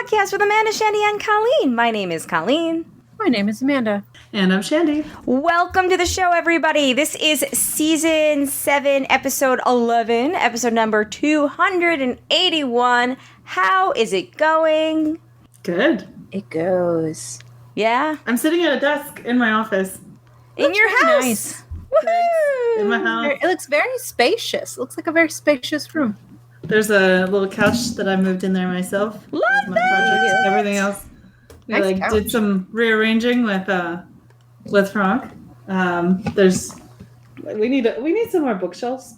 podcast with Amanda, Shandy, and Colleen. My name is Colleen. My name is Amanda. And I'm Shandy. Welcome to the show, everybody. This is Season 7, Episode 11, episode number 281. How is it going? Good. It goes. Yeah? I'm sitting at a desk in my office. In your house? Nice. Woohoo! In my house. It looks very spacious. It looks like a very spacious room. There's a little couch that I moved in there myself. Love my project. Everything else. We Nice couch. did some rearranging with Frank. We need some more bookshelves.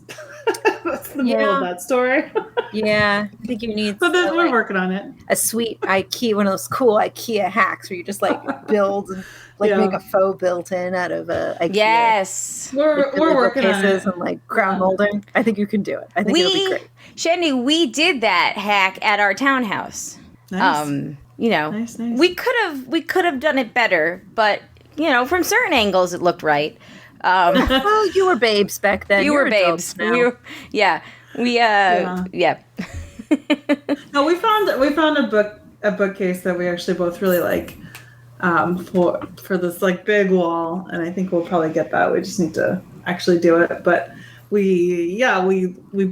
That's the moral of that story. Yeah, I think you need. But we're working on it. A sweet IKEA, one of those cool IKEA hacks where you just build and make a faux built-in out of IKEA. Yes. We're working on it. And crown molding. I think you can do it. I think it'll be great. Shandy, we did that hack at our townhouse. Nice. Nice. Nice. We could have done it better, but from certain angles it looked right. Well, you were babes back then. You were babes. Now. No, we found a bookcase that we actually both really like for this big wall, and I think we'll probably get that. We just need to actually do it. But we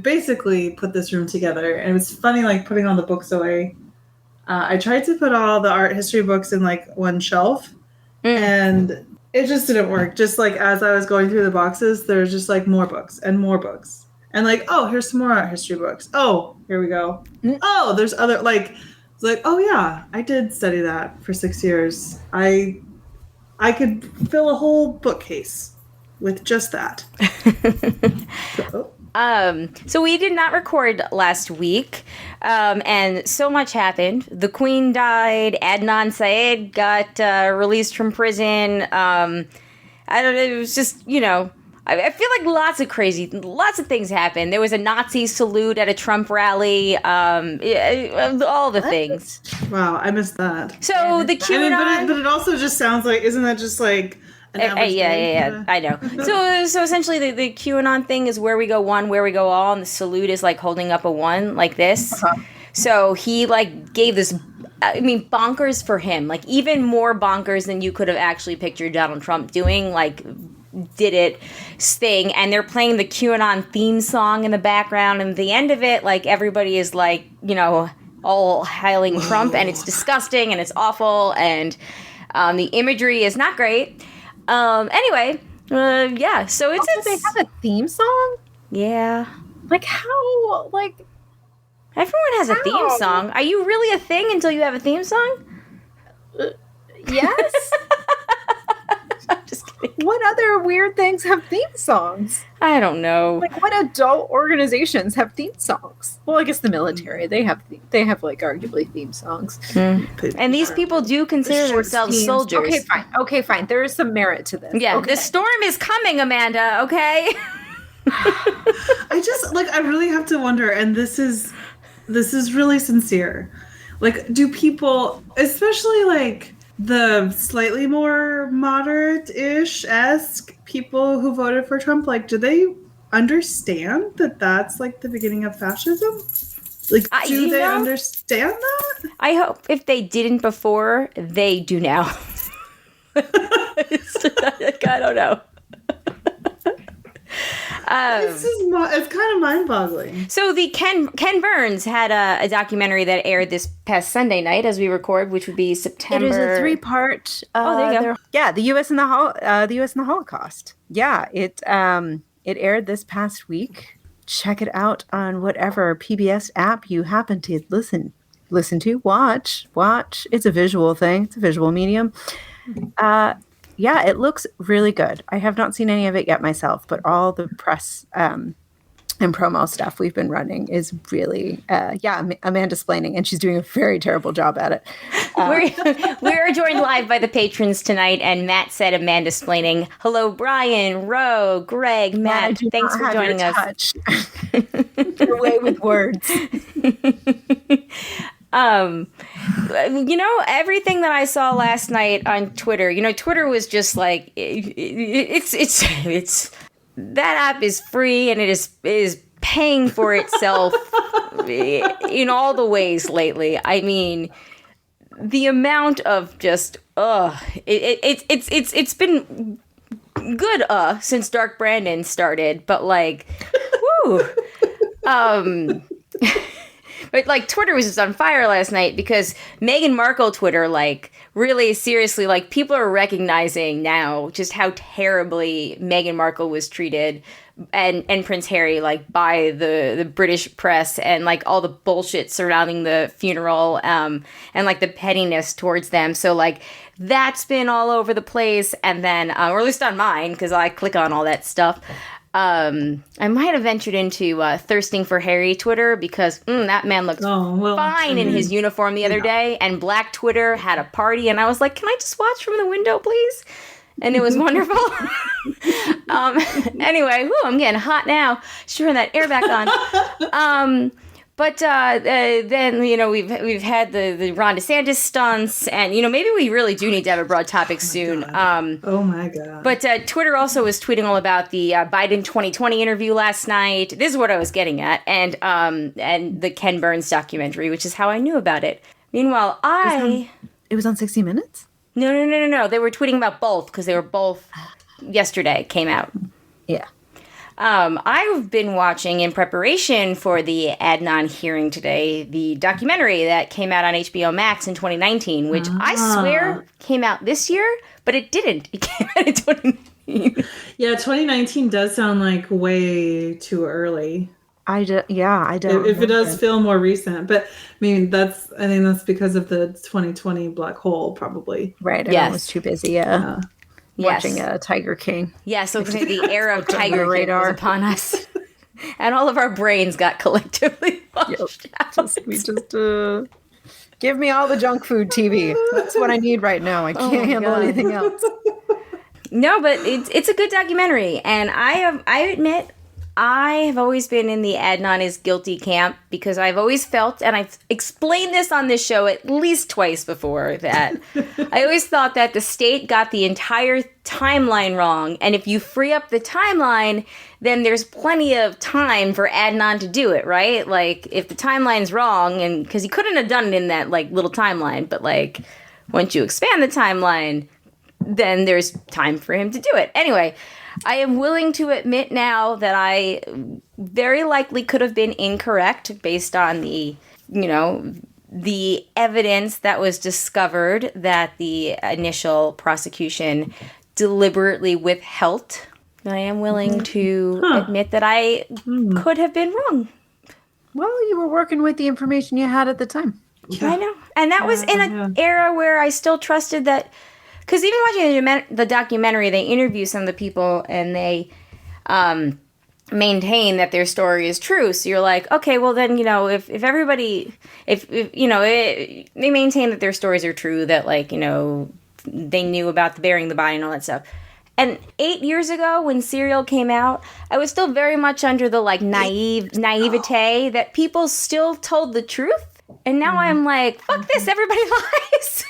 basically put this room together, and it was funny putting all the books away. I tried to put all the art history books in one shelf, and it just didn't work. Just as I was going through the boxes, there's just more books and more books. And oh, here's some more art history books. Oh, here we go. Oh, there's other oh yeah, I did study that for 6 years. I could fill a whole bookcase with just that. So we did not record last week, and so much happened. The Queen died. Adnan Syed got released from prison. I don't know. It was just, I feel like lots of things happened. There was a Nazi salute at a Trump rally. All the things. Wow, I missed that. So the QAnon. But it also just sounds isn't that just Yeah, I know. So essentially, the QAnon thing is where we go one, where we go all, and the salute is holding up a one like this. Uh-huh. So he gave this, bonkers for him, even more bonkers than you could have actually pictured Donald Trump doing. Did it thing, and they're playing the QAnon theme song in the background, and at the end of it, everybody is all hailing Trump, and it's disgusting and it's awful, and the imagery is not great. Anyway, yeah, so it's... Also, they have a theme song? Yeah. How, Everyone has a theme song. Are you really a thing until you have a theme song? Yes. I'm just kidding. What other weird things have theme songs? I don't know. What adult organizations have theme songs? Well, I guess the military, they have arguably theme songs. And these people do consider themselves teams. soldiers. Okay, fine. There is some merit to this. Yeah, okay. The storm is coming, Amanda, okay? I just I really have to wonder, and this is really sincere. Do people, especially the slightly more moderate-ish-esque people who voted for Trump, do they understand that that's the beginning of fascism? Do they understand that? I hope if they didn't before, they do now. I don't know. It's kind of mind-boggling. So the Ken Burns had a documentary that aired this past Sunday night as we record, which would be September. It is a 3-part. There you go. Yeah, the U.S. and the Holocaust. Yeah, it aired this past week. Check it out on whatever PBS app you happen to listen to. Watch. It's a visual thing. It's a visual medium. Yeah, it looks really good. I have not seen any of it yet myself, but all the press and promo stuff we've been running is really, Amanda's splaining, and she's doing a very terrible job at it. We're joined live by the patrons tonight, and Matt said Amanda's splaining. Hello, Brian, Ro, Greg, Matt. Thanks for joining us. Get away with words. Everything that I saw last night on Twitter, Twitter was just it's that app is free, and it is paying for itself in all the ways lately. the amount of just it's been good since Dark Brandon started, but like whoo. But like Twitter was just on fire last night because Meghan Markle Twitter, like really seriously, like people are recognizing now just how terribly Meghan Markle was treated and Prince Harry, like by the British press, and like all the bullshit surrounding the funeral and like the pettiness towards them. So like that's been all over the place. And then, or at least on mine, because I click on all that stuff. I might have ventured into Thirsting for Harry Twitter because that man looked fine in his uniform the other day, and Black Twitter had a party, and I was like, can I just watch from the window, please? And it was wonderful. Anyway, I'm getting hot now. Should turn that air back on. But then, we've had the Ron DeSantis stunts, and, maybe we really do need to have a broad topic soon. Oh, my God. But Twitter also was tweeting all about the Biden 2020 interview last night. This is what I was getting at. And the Ken Burns documentary, which is how I knew about it. Meanwhile, It was on 60 Minutes? No. They were tweeting about both because they were both yesterday came out. Yeah. I've been watching in preparation for the Adnan hearing today, the documentary that came out on HBO Max in 2019, which I swear came out this year, but it didn't. It came out in 2019. Yeah, 2019 does sound like way too early. I don't. If it does feel more recent, but I mean, I think that's because of the 2020 black hole, probably. Right. Everyone was too busy. Watching Tiger King. Yeah, so the era of Tiger King was upon us. And all of our brains got collectively washed out. Give me all the junk food TV. That's what I need right now. I can't handle anything else. No, but it's a good documentary. And I admit, I have always been in the Adnan is guilty camp because I've always felt, and I've explained this on this show at least twice before, that I always thought that the state got the entire timeline wrong. And if you free up the timeline, then there's plenty of time for Adnan to do it, right? Like if the timeline's wrong, and because he couldn't have done it in that like little timeline, but like once you expand the timeline, then there's time for him to do it. Anyway, I am willing to admit now that I very likely could have been incorrect based on the evidence that was discovered that the initial prosecution deliberately withheld. I am willing to admit that I could have been wrong. Well, you were working with the information you had at the time. Yeah. I know. And that was in an era where I still trusted that. Because even watching the documentary, they interview some of the people and they maintain that their story is true. So you're like, okay, well then, if everybody, they maintain that their stories are true, that they knew about the burying the body and all that stuff. And 8 years ago when Serial came out, I was still very much under the naivete that people still told the truth. And now I'm like, fuck this, everybody lies.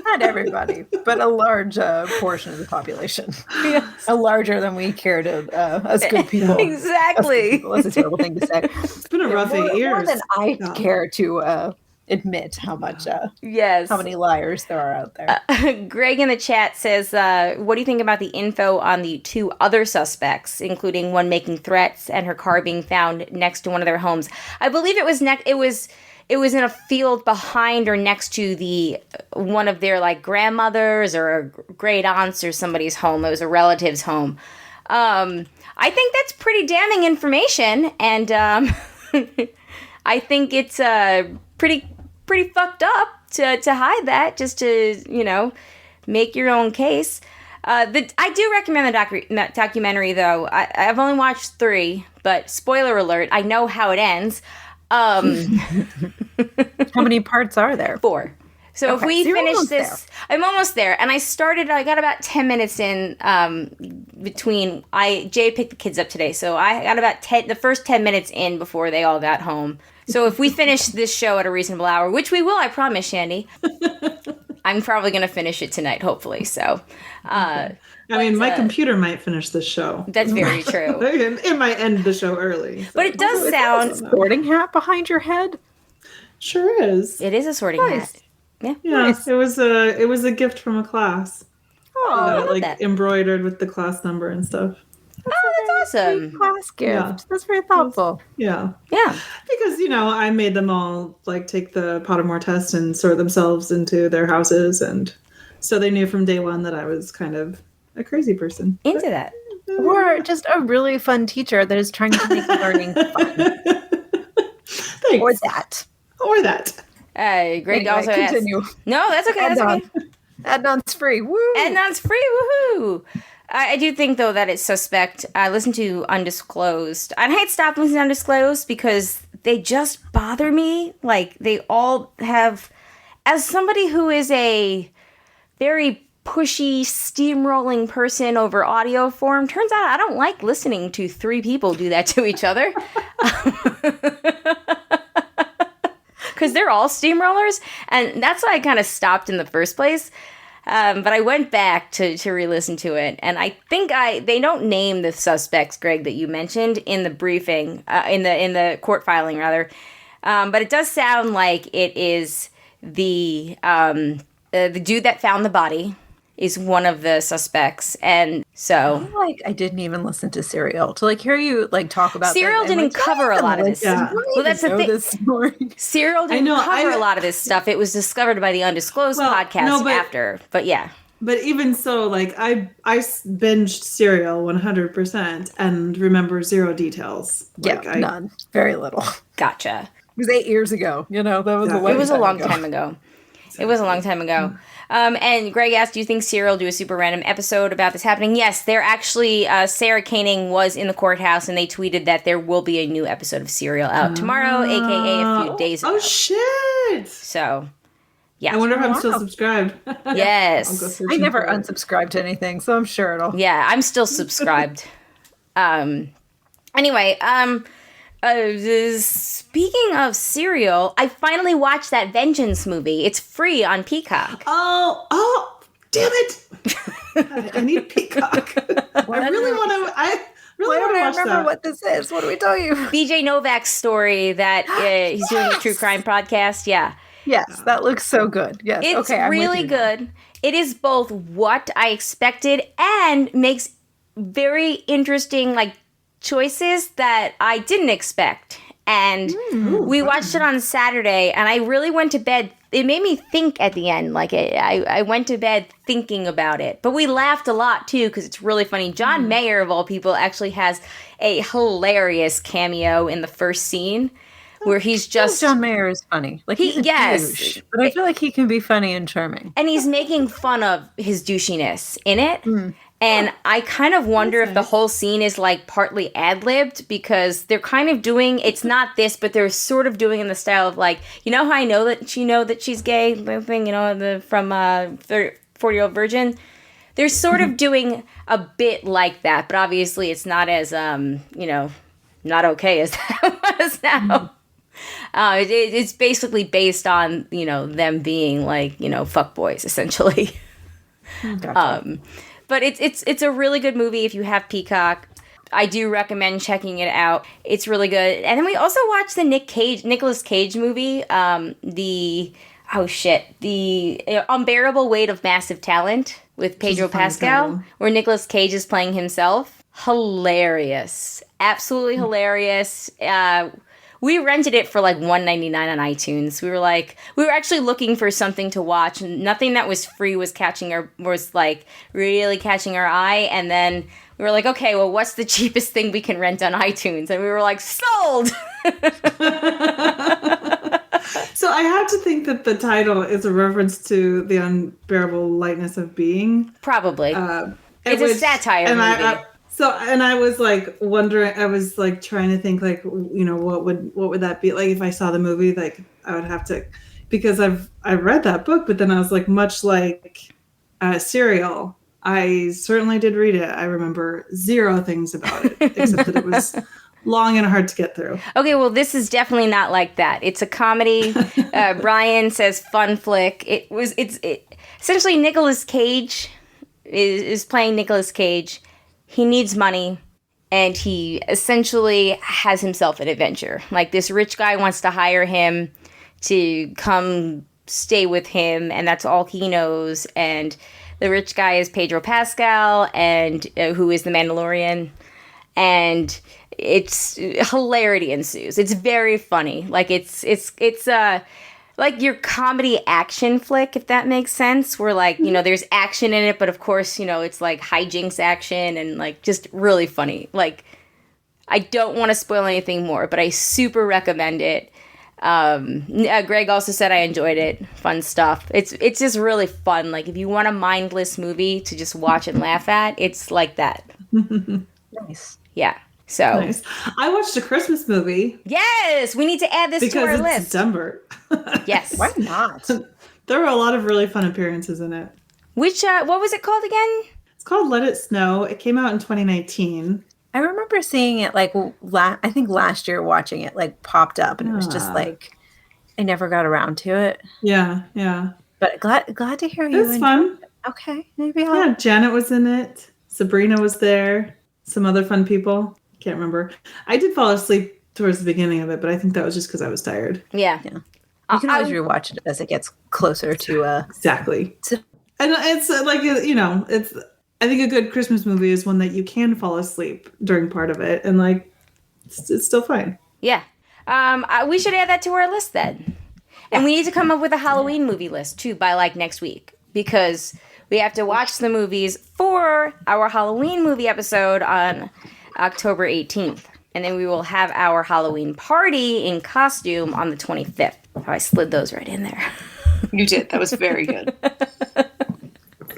Not everybody, but a large portion of the population. Yes. A larger than we care to, as good people. Exactly. That's a terrible thing to say. It's been a rough 8 years. More than I care to admit how much, how many liars there are out there. Greg in the chat says, what do you think about the info on the two other suspects, including one making threats and her car being found next to one of their homes? I believe it was it was in a field behind or next to one of their grandmothers or great aunts or somebody's home. It was a relative's home. I think that's pretty damning information, and I think it's pretty fucked up to hide that just to make your own case. I do recommend the documentary though. I've only watched 3, but spoiler alert, I know how it ends. How many parts are there? 4. So if we finish this, I'm almost there. And I got about 10 minutes in between. Jay picked the kids up today, so I got about the first 10 minutes in before they all got home. So if we finish this show at a reasonable hour, which we will, I promise, Shandy, I'm probably going to finish it tonight, hopefully. So, my computer might finish the show. That's very true. It might end the show early. So. But it does sound... Is that a sporting hat behind your head? Sure is. It is a sorting Nice. hat. Yeah. Yeah, Nice. it was a gift from a class. Oh, I Got love it, like that. embroidered with the class number and stuff. That's awesome. Class gift. Yeah. That's very thoughtful. Yeah. Yeah. Because, I made them all like take the Pottermore test and sort themselves into their houses, and so they knew from day one that I was kind of a crazy person. Into that. Or just a really fun teacher that is trying to make learning fun. Thanks. Or that. Or that. Greg Anyway, also continue. asked. No, that's okay. That's okay. Adnan's free. Woo! Adnan's free. Woohoo! I do think, though, that it's suspect. I listened to Undisclosed. And I had stopped listening to Undisclosed because they just bother me. Like, they all have... As somebody who is a very pushy, steamrolling person over audio form, turns out I don't like listening to three people do that to each other. Because they're all steamrollers. And that's why I kind of stopped in the first place. But I went back to re-listen to it, and I think they don't name the suspects, Greg, that you mentioned in the briefing, in the court filing rather, but it does sound like it is the dude that found the body is one of the suspects, and so I didn't even listen to Serial to hear you talk about. Serial didn't cover a lot of this. Yeah. Well, that's the thing. Serial didn't cover a lot of this stuff. It was discovered by the Undisclosed podcast after. But yeah. But even so, I binged Serial 100% and remember zero details. None. Very little. Gotcha. It was 8 years ago. That was It was a long time ago. It was a long time ago. And Greg asked, do you think Serial do a super random episode about this happening? Yes, they're actually, Sarah Koenig was in the courthouse, and they tweeted that there will be a new episode of Serial out tomorrow, a.k.a. a few days ago. Oh, shit! So, yeah. I wonder if I'm still subscribed. Yes. I never unsubscribe to anything, so I'm sure it'll... Yeah, I'm still subscribed. Anyway, speaking of Serial, I finally watched that Veangeance movie. It's free on Peacock. Oh, damn it! I need Peacock. I really want to. I really want to watch remember that. what this is. What do we tell you? BJ Novak's story that he's doing a true crime podcast. Yeah. Yes, that looks so good. Yes, It's okay, I'm with really you now. good. It is both what I expected and makes very interesting choices that I didn't expect. And we watched it on Saturday, and I really went to bed. It made me think at the end. I went to bed thinking about it. But we laughed a lot, too, because it's really funny. John Mayer, of all people, actually has a hilarious cameo in the first scene where he's just... John Mayer is funny. He's a douche, but I feel like he can be funny and charming. And he's making fun of his douchiness in it. And I kind of wonder if the whole scene is partly ad-libbed, because they're kind of doing, it's not this, but they're sort of doing in the style of how I know that she's gay, the thing, from 40-Year-Old Virgin. They're sort of doing a bit like that, but obviously it's not as, not okay as that was now. It's basically based on, them being fuckboys, essentially. Gotcha. But it's a really good movie if you have Peacock. I do recommend checking it out. It's really good. And then we also watched the Nicolas Cage movie, the Unbearable Weight of Massive Talent with Pedro Pascal, where Nicolas Cage is playing himself. Hilarious. Absolutely hilarious. We rented it for $1.99 on iTunes. We were actually looking for something to watch, and nothing that was free was really catching our eye. And then we were like, okay, well, what's the cheapest thing we can rent on iTunes? And we were like, sold. So I have to think that the title is a reference to the unbearable lightness of being. Probably. It's a satire movie. And I was wondering, I was trying to think what would that be like if I saw the movie? I would have to, because I've read that book, but then I was much like Serial. I certainly did read it. I remember zero things about it, except that it was long and hard to get through. Okay, well, this is definitely not like that. It's a comedy. Brian says fun flick. It's essentially Nicolas Cage is playing Nicolas Cage. He needs money, and he essentially has himself an adventure. This rich guy wants to hire him to come stay with him, and that's all he knows. And the rich guy is Pedro Pascal, and who is the Mandalorian, and it's hilarity ensues. It's very funny. Like it's like your comedy action flick, if that makes sense, where like, you know, there's action in it, but of course, you know, it's like hijinks action and like just really funny. Like, I don't want to spoil anything more, but I super recommend it. Greg also said I enjoyed it. Fun stuff. It's just really fun. Like, if you want a mindless movie to just watch and laugh at, it's like that. Nice. Yeah. So Nice. I watched a Christmas movie. Yes, we need to add this to our Because it's list. December. Yes. Why not? There were a lot of really fun appearances in it. Which what was it called again? It's called Let It Snow. It came out in 2019. I remember seeing it like I think last year, watching it like popped up, and it was just like I never got around to it. Yeah. But glad to hear It you. was fun. Okay, maybe I'll. Yeah, Janet was in it. Sabrina was there. Some other fun people. Can't remember. I did fall asleep towards the beginning of it, but I think that was just because I was tired. Yeah. You can always rewatch it as it gets closer to. Exactly. And it's like, you know, it's. I think a good Christmas movie is one that you can fall asleep during part of it, and like, it's still fine. Yeah. We should add that to our list then. And we need to come up with a Halloween movie list too by like next week, because we have to watch the movies for our Halloween movie episode on October 18th. And then we will have our Halloween party in costume on the 25th. Oh, I slid those right in there. You did. That was very good.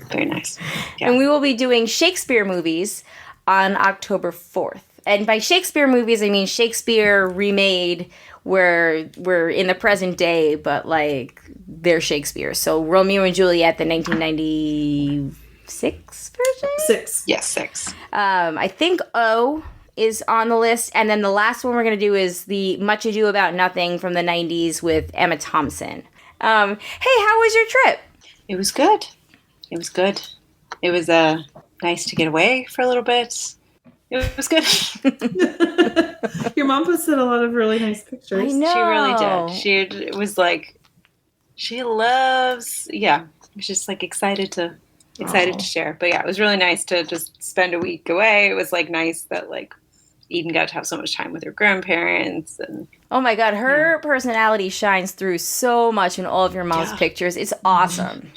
Very nice. Yeah. And we will be doing Shakespeare movies on October 4th. And by Shakespeare movies, I mean Shakespeare remade, where we're in the present day, but like they're Shakespeare. So Romeo and Juliet, the 1996 version? 6. Yes, 6. I think O is on the list. And then the last one we're going to do is the Much Ado About Nothing from the 90s with Emma Thompson. Hey, how was your trip? It was good. It was good. It was nice to get away for a little bit. It was good. Your mom posted a lot of really nice pictures. I know. She really did. It was like, she loves, yeah. I was just like excited to share. But yeah, it was really nice to just spend a week away. It was like nice that like Eden got to have so much time with her grandparents. And Oh my God, her personality shines through so much in all of your mom's pictures. It's awesome.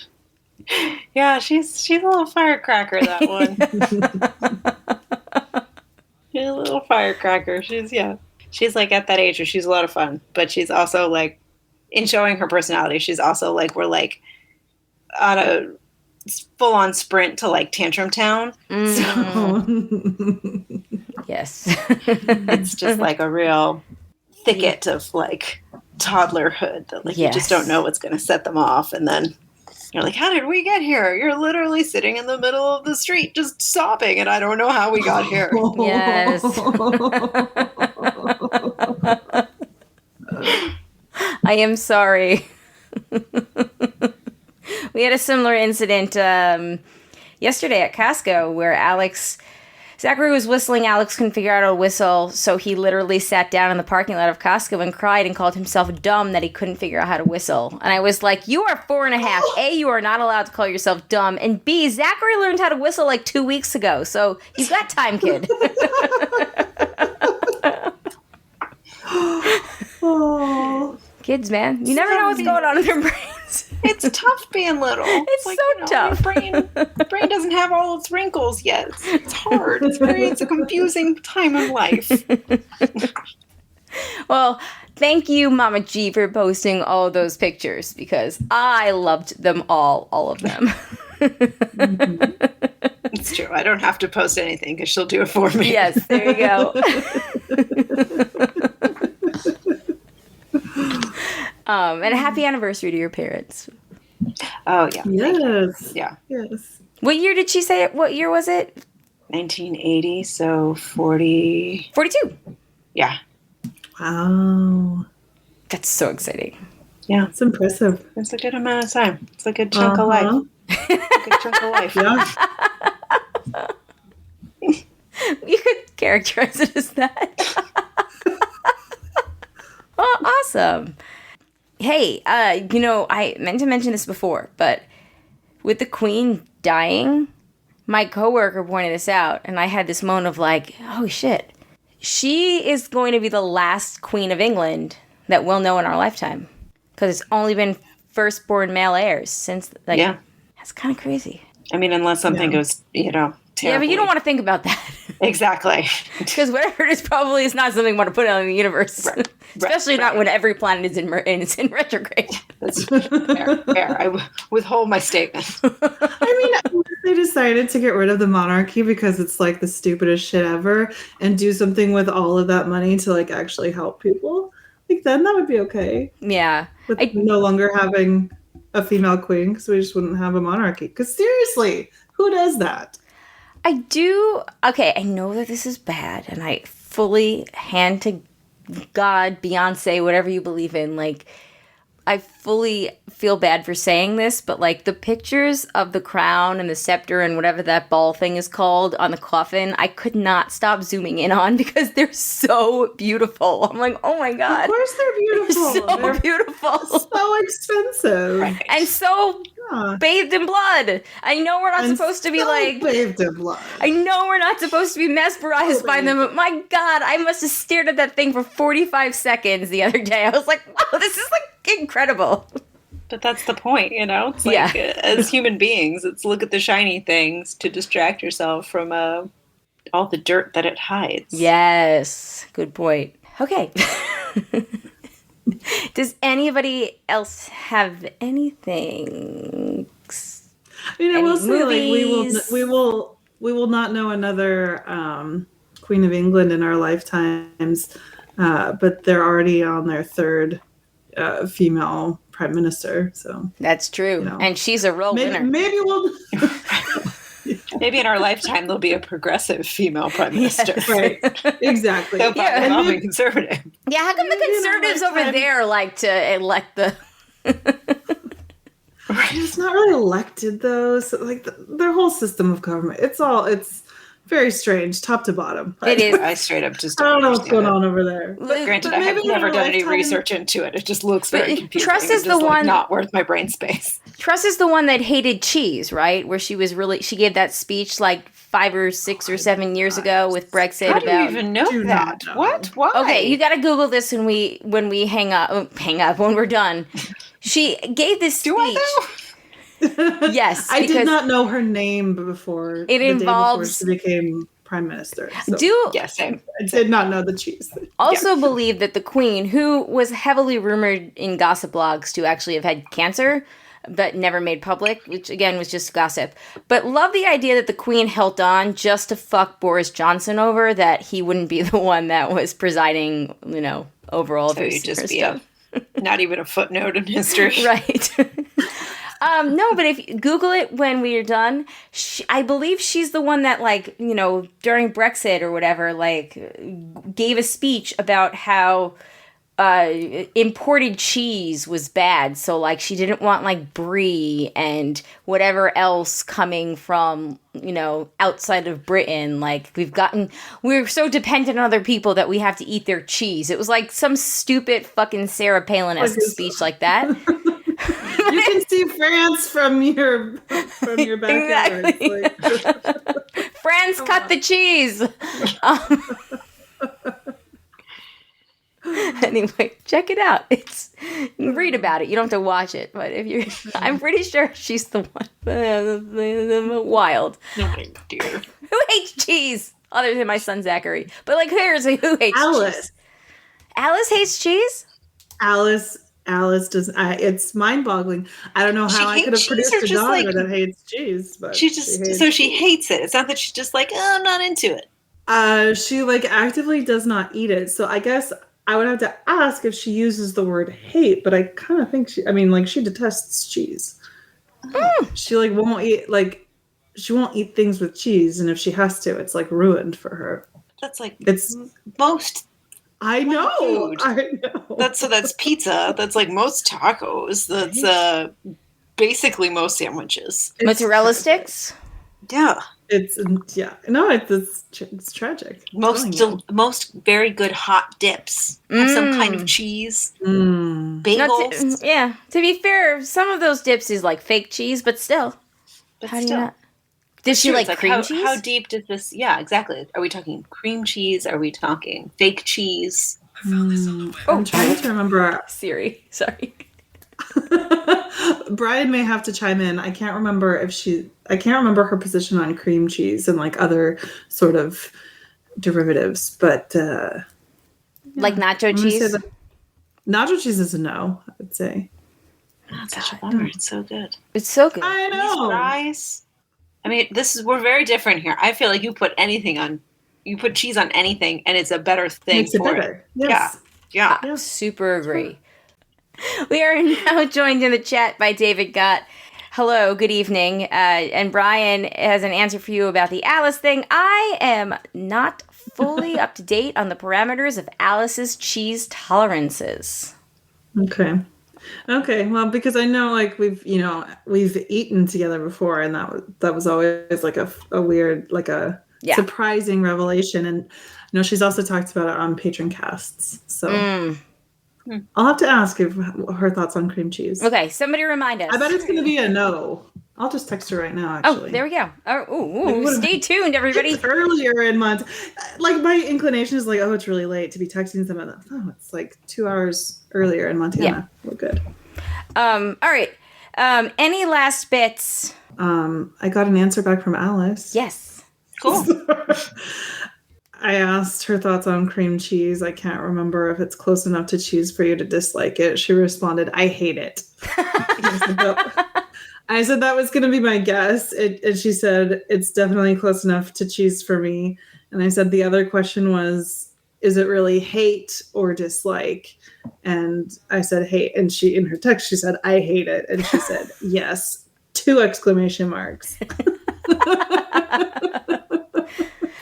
yeah, she's a little firecracker, that one. She's a little firecracker. She's like at that age where she's a lot of fun, but she's also like, in showing her personality, she's also like, we're like on a full-on sprint to like Tantrum Town. Mm. Yes. It's just like a real thicket of like toddlerhood that like you just don't know what's going to set them off, and then you're like, how did we get here? You're literally sitting in the middle of the street just sobbing, and I don't know how we got here. Yes. I am sorry. We had a similar incident yesterday at Costco where Zachary was whistling. Alex couldn't figure out how to whistle, so he literally sat down in the parking lot of Costco and cried and called himself dumb that he couldn't figure out how to whistle. And I was like, you are 4.5. A, you are not allowed to call yourself dumb. And B, Zachary learned how to whistle like 2 weeks ago, so you've got time, kid. Oh. Kids, man. You never know what's going on in their brains. It's tough being little. It's like, so tough. Your brain doesn't have all its wrinkles yet. It's hard. It's a confusing time of life. Well, thank you, Mama G, for posting all those pictures, because I loved them all of them. It's true. I don't have to post anything because she'll do it for me. Yes, there you go. And a happy anniversary to your parents. Oh, yeah. Yes. Yeah. Yes. What year did she say it? What year was it? 1980, so 40. 42. Yeah. Wow. That's so exciting. Yeah. It's impressive. It's a good amount of time. It's a good chunk of life. A good chunk of life. Yeah. You could characterize it as that. Oh, awesome. hey, I meant to mention this before, but with the Queen dying, my coworker pointed this out, and I had this moment of like, oh shit. She is going to be the last Queen of England that we'll know in our lifetime. Because it's only been firstborn male heirs since, like, Yeah. That's kind of crazy. I mean, unless something goes, terribly. Yeah, but you don't want to think about that. Exactly. Because whatever it is probably is not something you want to put out in the universe. Right. Especially not when every planet is in retrograde. That's fair. I withhold my statement. I mean, if they decided to get rid of the monarchy because it's like the stupidest shit ever and do something with all of that money to like actually help people, like then that would be okay. Yeah. With no longer having a female queen because we just wouldn't have a monarchy. Because seriously, who does that? I do. Okay, I know that this is bad, and I fully hand to God, Beyonce, whatever you believe in. Like, I fully feel bad for saying this, but like the pictures of the crown and the scepter and whatever that ball thing is called on the coffin, I could not stop zooming in on because they're so beautiful. I'm like, oh my God. Of course they're beautiful. They're so beautiful. So expensive. Right. And so bathed in blood. I know we're not And supposed to be so like bathed in blood. I know we're not supposed to be mesmerized by them, but my God, I must have stared at that thing for 45 seconds the other day. I was like, wow, this is like incredible. But that's the point, It's like, as human beings, it's look at the shiny things to distract yourself from all the dirt that it hides. Yes, good point. Okay. Does anybody else have anything? I mean, I will say, like, we will not know another Queen of England in our lifetimes, but they're already on their third female prime minister. So that's true, and she's a real winner. Maybe we'll. Maybe in our lifetime there'll be a progressive female prime minister. Yes. Right. Exactly. They'll probably be conservative. Yeah, how come the conservatives over there like to elect the? It's not really elected though. So like their whole system of government, it's very strange, top to bottom. It is. I straight up just I don't know what's going on over there. Granted, I have never done any research into it. It just looks very confusing. Truss is just the one not worth my brain space. Truss is the one that hated cheese, right? Where she gave that speech like 5 or 6 or 7 years ago with Brexit. How do you even know that? What? Why? Okay, you got to Google this when we hang up when we're done. She gave this speech. Do I know? Yes, I did not know her name before. It involves she became prime minister. So Same. I did not know the cheese thing. Also believe that the Queen, who was heavily rumored in gossip blogs to actually have had cancer, but never made public, which again was just gossip. But love the idea that the Queen held on just to fuck Boris Johnson over, that he wouldn't be the one that was presiding, over all of her stuff. Not even a footnote in history. Right. No, but if you Google it when we are done, I believe she's the one that, like, during Brexit or whatever, like, gave a speech about how imported cheese was bad. So, like, she didn't want, like, brie and whatever else coming from, outside of Britain. Like, we're so dependent on other people that we have to eat their cheese. It was like some stupid fucking Sarah Palin-esque speech like that. You can see France from your backyard. Exactly. Like, France cut the cheese. Anyway, check it out. Read about it. You don't have to watch it, but I'm pretty sure she's the one. Wild. Oh, dear. Who hates cheese other than my son Zachary? But like, who hates Alice. cheese? Alice hates cheese. Alice does. It's mind-boggling. I don't know how I could have produced a daughter that hates cheese, but she hates it. It's not that she's just like, I'm not into it. She like actively does not eat it. So I guess I would have to ask if she uses the word hate, but I kind of think she detests cheese. She like won't eat she won't eat things with cheese, and if she has to, it's like ruined for her. That's like it's most. I know. Food. I know. That's pizza. That's like most tacos. That's basically most sandwiches. Mozzarella sticks. Yeah. It's it's tragic. Most very good hot dips have some kind of cheese. Bagels. To be fair, some of those dips is like fake cheese, but still. But How do you still. not? Did she like cream cheese? How deep does this? Yeah, exactly. Are we talking cream cheese? Are we talking fake cheese? I'm trying to remember. Siri, sorry. Brian may have to chime in. I can't remember her position on cream cheese and like other sort of derivatives, but like nacho cheese. Nacho cheese is a no, I would say. Oh, it's such a bummer. It's so good. It's so good. I know. These fries. I mean, we're very different here. I feel like you put cheese on anything, and it's a better thing. Makes it better. Yes. Yeah. Super agree. We are now joined in the chat by David Gott. Hello, good evening. And Brian has an answer for you about the Alice thing. I am not fully up to date on the parameters of Alice's cheese tolerances. Okay. Well, because I know like we've eaten together before, and that was always like a weird, like a surprising revelation. And she's also talked about it on patron casts. So I'll have to ask her thoughts on cream cheese. Okay, somebody remind us. I bet it's going to be a no. I'll just text her right now, actually. Oh, there we go. Stay tuned, everybody. It's earlier in month. Like, my inclination is like, oh, it's really late to be texting someone. Oh, it's like 2 hours earlier in Montana. Yeah. We're good. All right. Any last bits? I got an answer back from Alice. Yes. Cool. I asked her thoughts on cream cheese. I can't remember if it's close enough to cheese for you to dislike it. She responded, I hate it. I said that was going to be my guess. And she said, it's definitely close enough to cheese for me. And I said, the other question was, is it really hate or dislike? And I said, hate. And in her text, she said, I hate it. And she said, yes, 2 exclamation marks.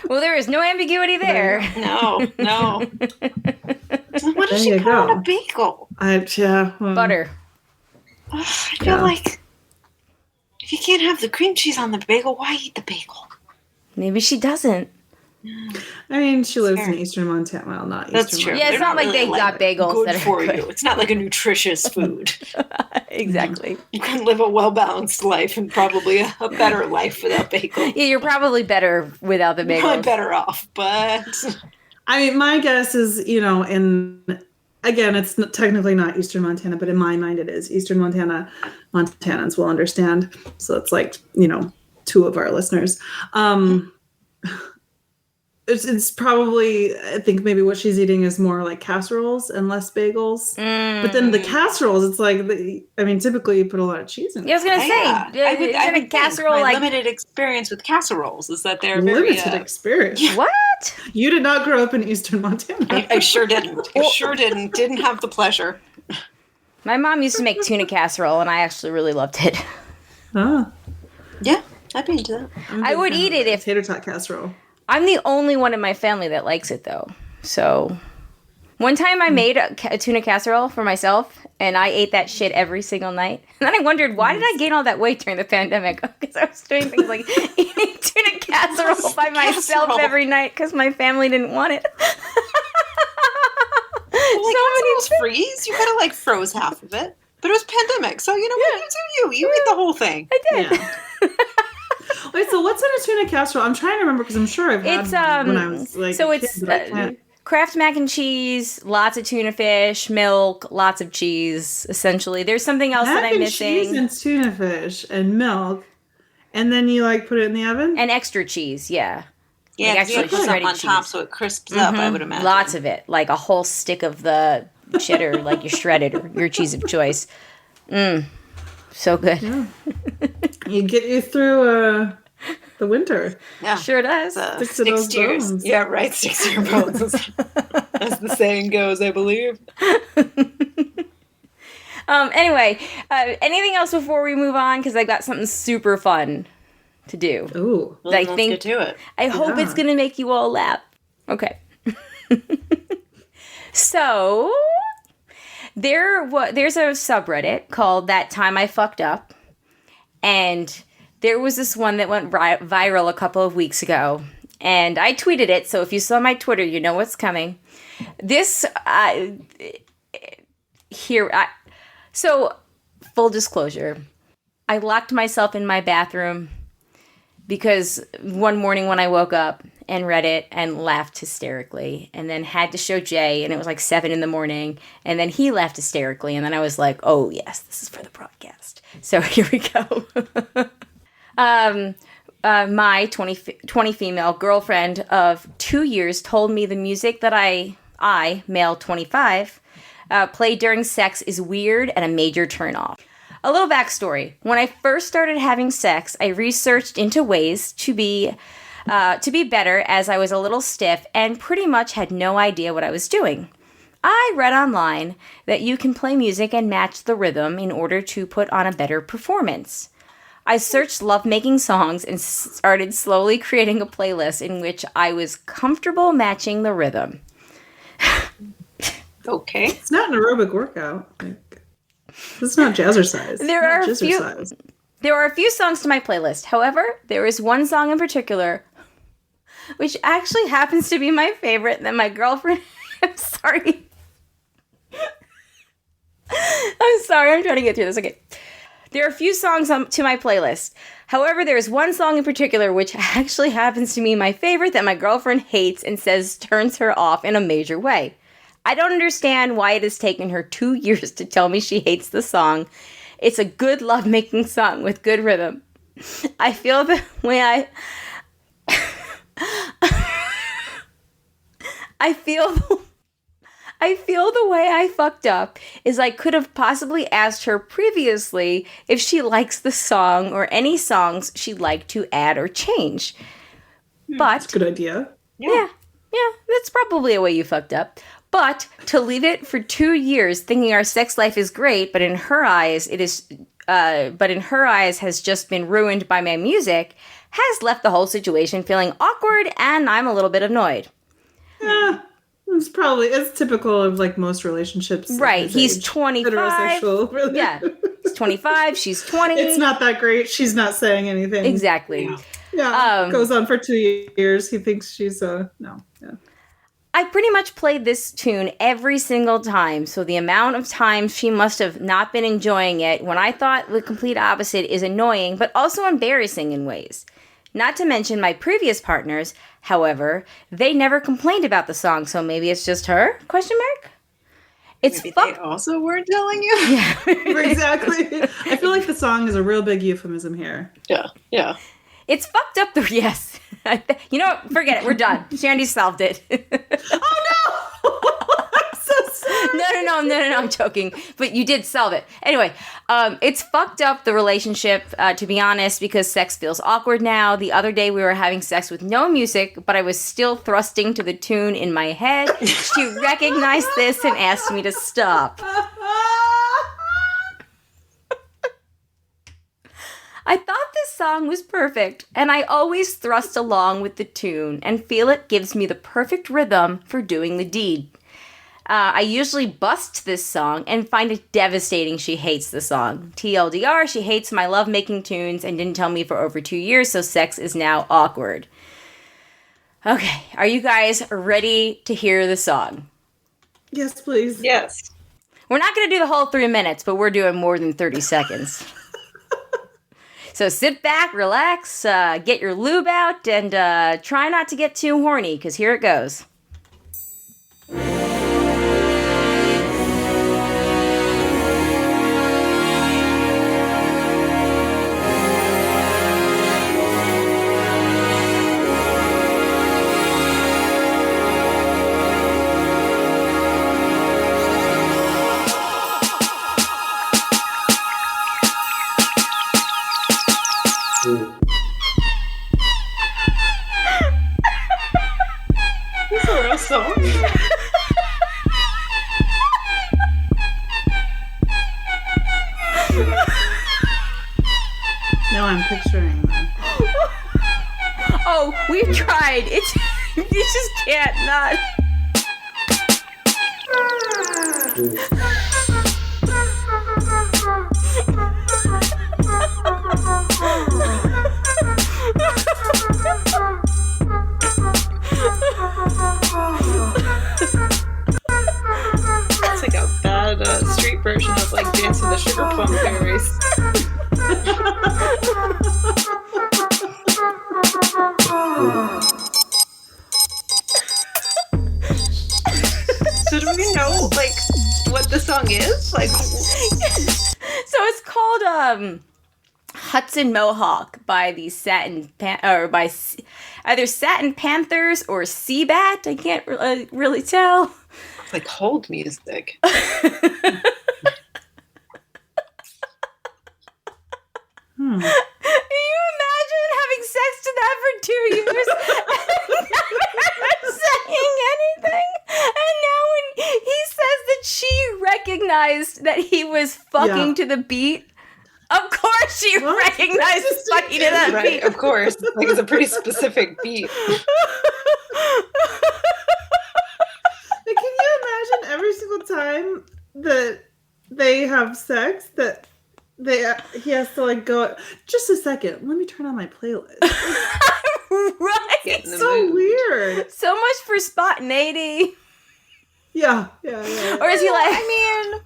Well, there is no ambiguity there. No. What did she put on a bagel? Butter. I feel like if you can't have the cream cheese on the bagel, why eat the bagel? Maybe she doesn't. I mean, she lives in Eastern Montana. Well, not Eastern That's true. Montana. Yeah, it's not like they got bagels good that are for good you. It's not like a nutritious food. Exactly. You can live a well-balanced life and probably a better life without bagel. Yeah, you're probably better without the bagels. Probably better off, but... I mean, my guess is, again, it's technically not Eastern Montana, but in my mind it is. Eastern Montana, Montanans will understand. So it's like, 2 of our listeners. It's probably, I think maybe what she's eating is more like casseroles and less bagels. But then the casseroles, it's like, typically you put a lot of cheese in it. Yeah, I was going to say, I would casserole my like... limited experience with casseroles is that they're limited experience. Yeah. What? You did not grow up in Eastern Montana. I sure didn't. Didn't have the pleasure. My mom used to make tuna casserole, and I actually really loved it. Oh. Yeah, I'd be into that. I would eat it if... Tater tot casserole. I'm the only one in my family that likes it, though. So, one time I made a tuna casserole for myself, and I ate that shit every single night. And then I wondered, why did I gain all that weight during the pandemic? Because I was doing things like eating tuna casserole by myself every night because my family didn't want it. Casseroles freeze? You could have, froze half of it. But it was pandemic, so you know what? You do you. You eat the whole thing. I did. Yeah. Wait, so what's in a tuna casserole? I'm trying to remember because I'm sure I've had one when I was it's Kraft mac and cheese, lots of tuna fish, milk, lots of cheese. Essentially, there's something else that I'm missing. Cheese and tuna fish and milk, and then you put it in the oven and extra cheese. Yeah, yeah. Actually, put some on top so it crisps up. I would imagine lots of it, like a whole stick of the cheddar, like you shredded or your cheese of choice. So good. Yeah. You get you through the winter. Yeah, sure does. Sticks to those bones. Yeah, right. Sticks to your bones, as the saying goes, I believe. Anyway, anything else before we move on? Because I got something super fun to do. Ooh, well, let's get to it. I hope it's gonna make you all laugh. Okay. So there's a subreddit called That Time I Fucked Up, and there was this one that went viral a couple of weeks ago, and I tweeted it, so if you saw my Twitter, you know what's coming. This, so, full disclosure, I locked myself in my bathroom because one morning when I woke up and read it and laughed hysterically, and then had to show Jay, and it was like 7 a.m, and then he laughed hysterically, and then I was like, oh yes, this is for the broadcast. So here we go. My 20 female girlfriend of 2 years told me the music that I, male 25, play during sex is weird and a major turnoff. A little backstory. When I first started having sex, I researched into ways to be better, as I was a little stiff and pretty much had no idea what I was doing. I read online that you can play music and match the rhythm in order to put on a better performance. I searched lovemaking songs and started slowly creating a playlist in which I was comfortable matching the rhythm. Okay. It's not an aerobic workout. It's not jazzercise. There are a few songs to my playlist. However, there is one song in particular which actually happens to be my favorite that my girlfriend... I'm sorry. I'm trying to get through this. Okay. There are a few songs to my playlist. However, there is one song in particular which actually happens to be my favorite that my girlfriend hates and says turns her off in a major way. I don't understand why it has taken her 2 years to tell me she hates the song. It's a good lovemaking song with good rhythm. I feel the way I feel the way I fucked up is I could have possibly asked her previously if she likes the song or any songs she'd like to add or change. But that's a good idea. Yeah, that's probably a way you fucked up. But to leave it for 2 years thinking our sex life is great, but in her eyes has just been ruined by my music, has left the whole situation feeling awkward, and I'm a little bit annoyed. Yeah, it's typical of like most relationships. Right, he's 25. Heterosexual, really. Yeah, he's 25, she's 20. It's not that great. She's not saying anything. Exactly. Yeah, goes on for 2 years. He thinks she's no. Yeah. I pretty much played this tune every single time, so the amount of times she must have not been enjoying it when I thought the complete opposite is annoying, but also embarrassing in ways. Not to mention my previous partners, however, they never complained about the song, so maybe it's just her? ? Maybe they also weren't telling you? Yeah. Exactly. I feel like the song is a real big euphemism here. Yeah. It's fucked up yes. You know what? Forget it. We're done. Shandy solved it. Oh no! I'm so sorry. No, I'm joking. But you did solve it. Anyway, it's fucked up the relationship, to be honest, because sex feels awkward now. The other day we were having sex with no music, but I was still thrusting to the tune in my head. She recognized this and asked me to stop. I thought this song was perfect, and I always thrust along with the tune and feel it gives me the perfect rhythm for doing the deed. I usually bust this song and find it devastating she hates the song. TLDR, she hates my love-making tunes and didn't tell me for over 2 years, so sex is now awkward. Okay, are you guys ready to hear the song? Yes, please. Yes. We're not going to do the whole 3 minutes, but we're doing more than 30 seconds. So sit back, relax, get your lube out, and try not to get too horny, because here it goes. This is a real song. Now I'm picturing them. Oh, we've tried. It's you just can't not. version of like Dance with the Sugar Plum Fairies. So do we know like what the song is? Like, So it's called Hudson Mohawk by the either Satin Panthers or Seabat. I can't really tell. it's like hold music. Can you imagine having sex to that for 2 years and never saying anything? And now when he says that she recognized that he was fucking to the beat, of course she recognized fucking to that Right, beat. of course. Like it's a pretty specific beat. Like, can you imagine every single time that they have sex that he has to like go, just a second, let me turn on my playlist. Right? Get in the So mood. weird. So much for spontaneity. Yeah. Or is he like, I mean,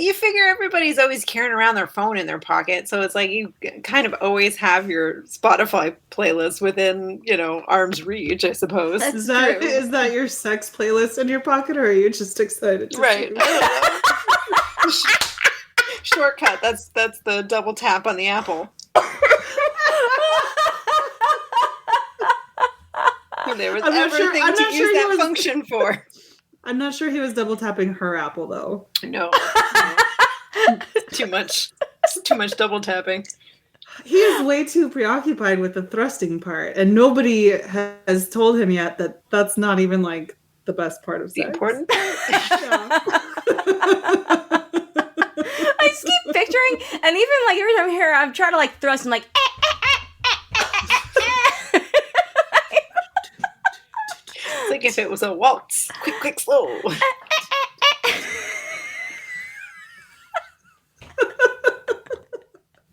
you figure everybody's always carrying around their phone in their pocket, so it's like you kind of always have your Spotify playlist within, arm's reach, I suppose. Is that your sex playlist in your pocket, or are you just excited to Right. see? Shortcut. That's the double tap on the apple. There was I'm not sure- everything I'm to not use sure he that was- function for. I'm not sure he was double tapping her apple though. No. Too much. Too much double tapping. He is way too preoccupied with the thrusting part, and nobody has told him yet that that's not even like the best part of The sex. important part. I just keep picturing, and even like every time I hear, I'm trying to like thrust, I'm like, It's like if it was a waltz. Quick, slow.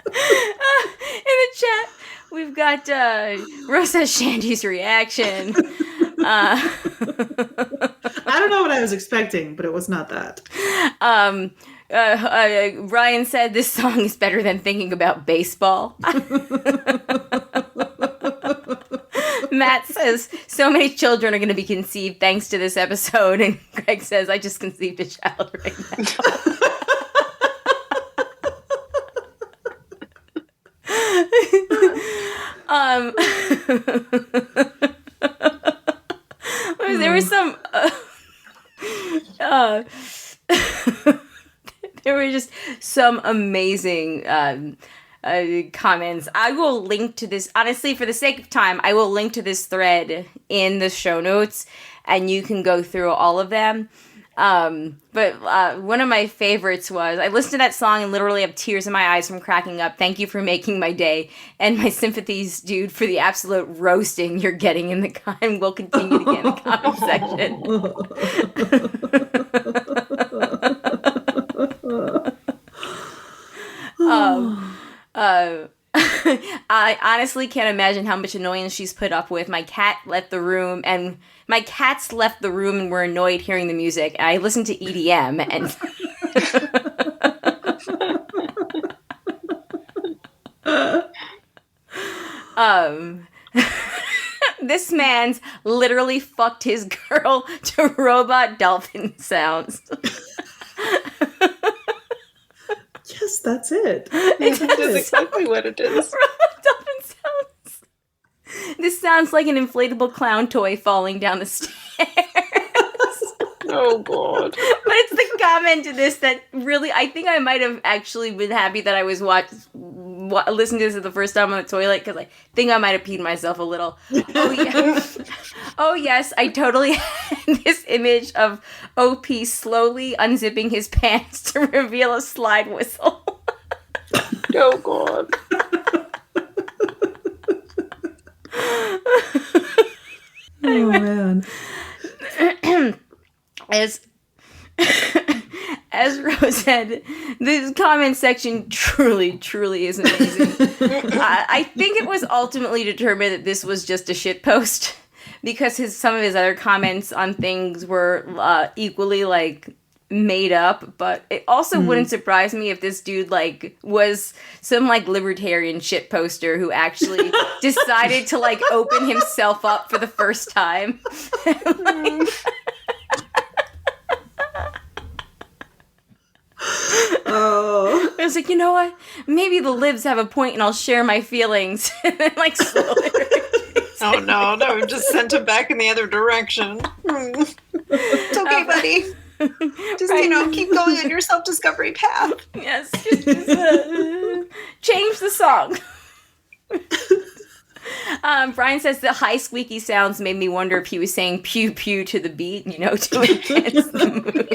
in the chat, we've got Rosa Shandy's reaction. I don't know what I was expecting, but it was not that. Ryan said this song is better than thinking about baseball. Matt says so many children are going to be conceived thanks to this episode, and Greg says I just conceived a child right now. There was some there were just some amazing comments. I will link to this, honestly, for the sake of time, I will link to this thread in the show notes, and you can go through all of them. But one of my favorites was, I listened to that song and literally have tears in my eyes from cracking up. Thank you for making my day. And my sympathies, dude, for the absolute roasting you're getting in the and will continue to get in the comment section. I honestly can't imagine how much annoyance she's put up with. My cat left the room, and my cats left the room and were annoyed hearing the music. I listened to EDM, and this man's literally fucked his girl to robot dolphin sounds. Yes, that's it. That's exactly what it is. Dolphin sounds. This sounds like an inflatable clown toy falling down the stairs. Oh, God. But it's the comment to this that really, I think I might have actually been happy that I was listening to this for the first time on the toilet, because I think I might have peed myself a little. Oh, yeah. Oh, yes, I totally had this image of OP slowly unzipping his pants to reveal a slide whistle. Oh, God. Oh, man. As Rose said, the comment section truly is amazing. I think it was ultimately determined that this was just a shit post, because some of his other comments on things were equally like made up, but it also wouldn't surprise me if this dude like was some like libertarian shit poster who actually decided to like open himself up for the first time. Like, Oh. I was like, you know what? Maybe the libs have a point and I'll share my feelings. And then like slowly. Oh no, we've just sent him back in the other direction. It's okay, buddy. Just, keep going on your self-discovery path. Yes. Change the song. Brian says the high squeaky sounds made me wonder if he was saying pew pew to the beat, to enhance the mood.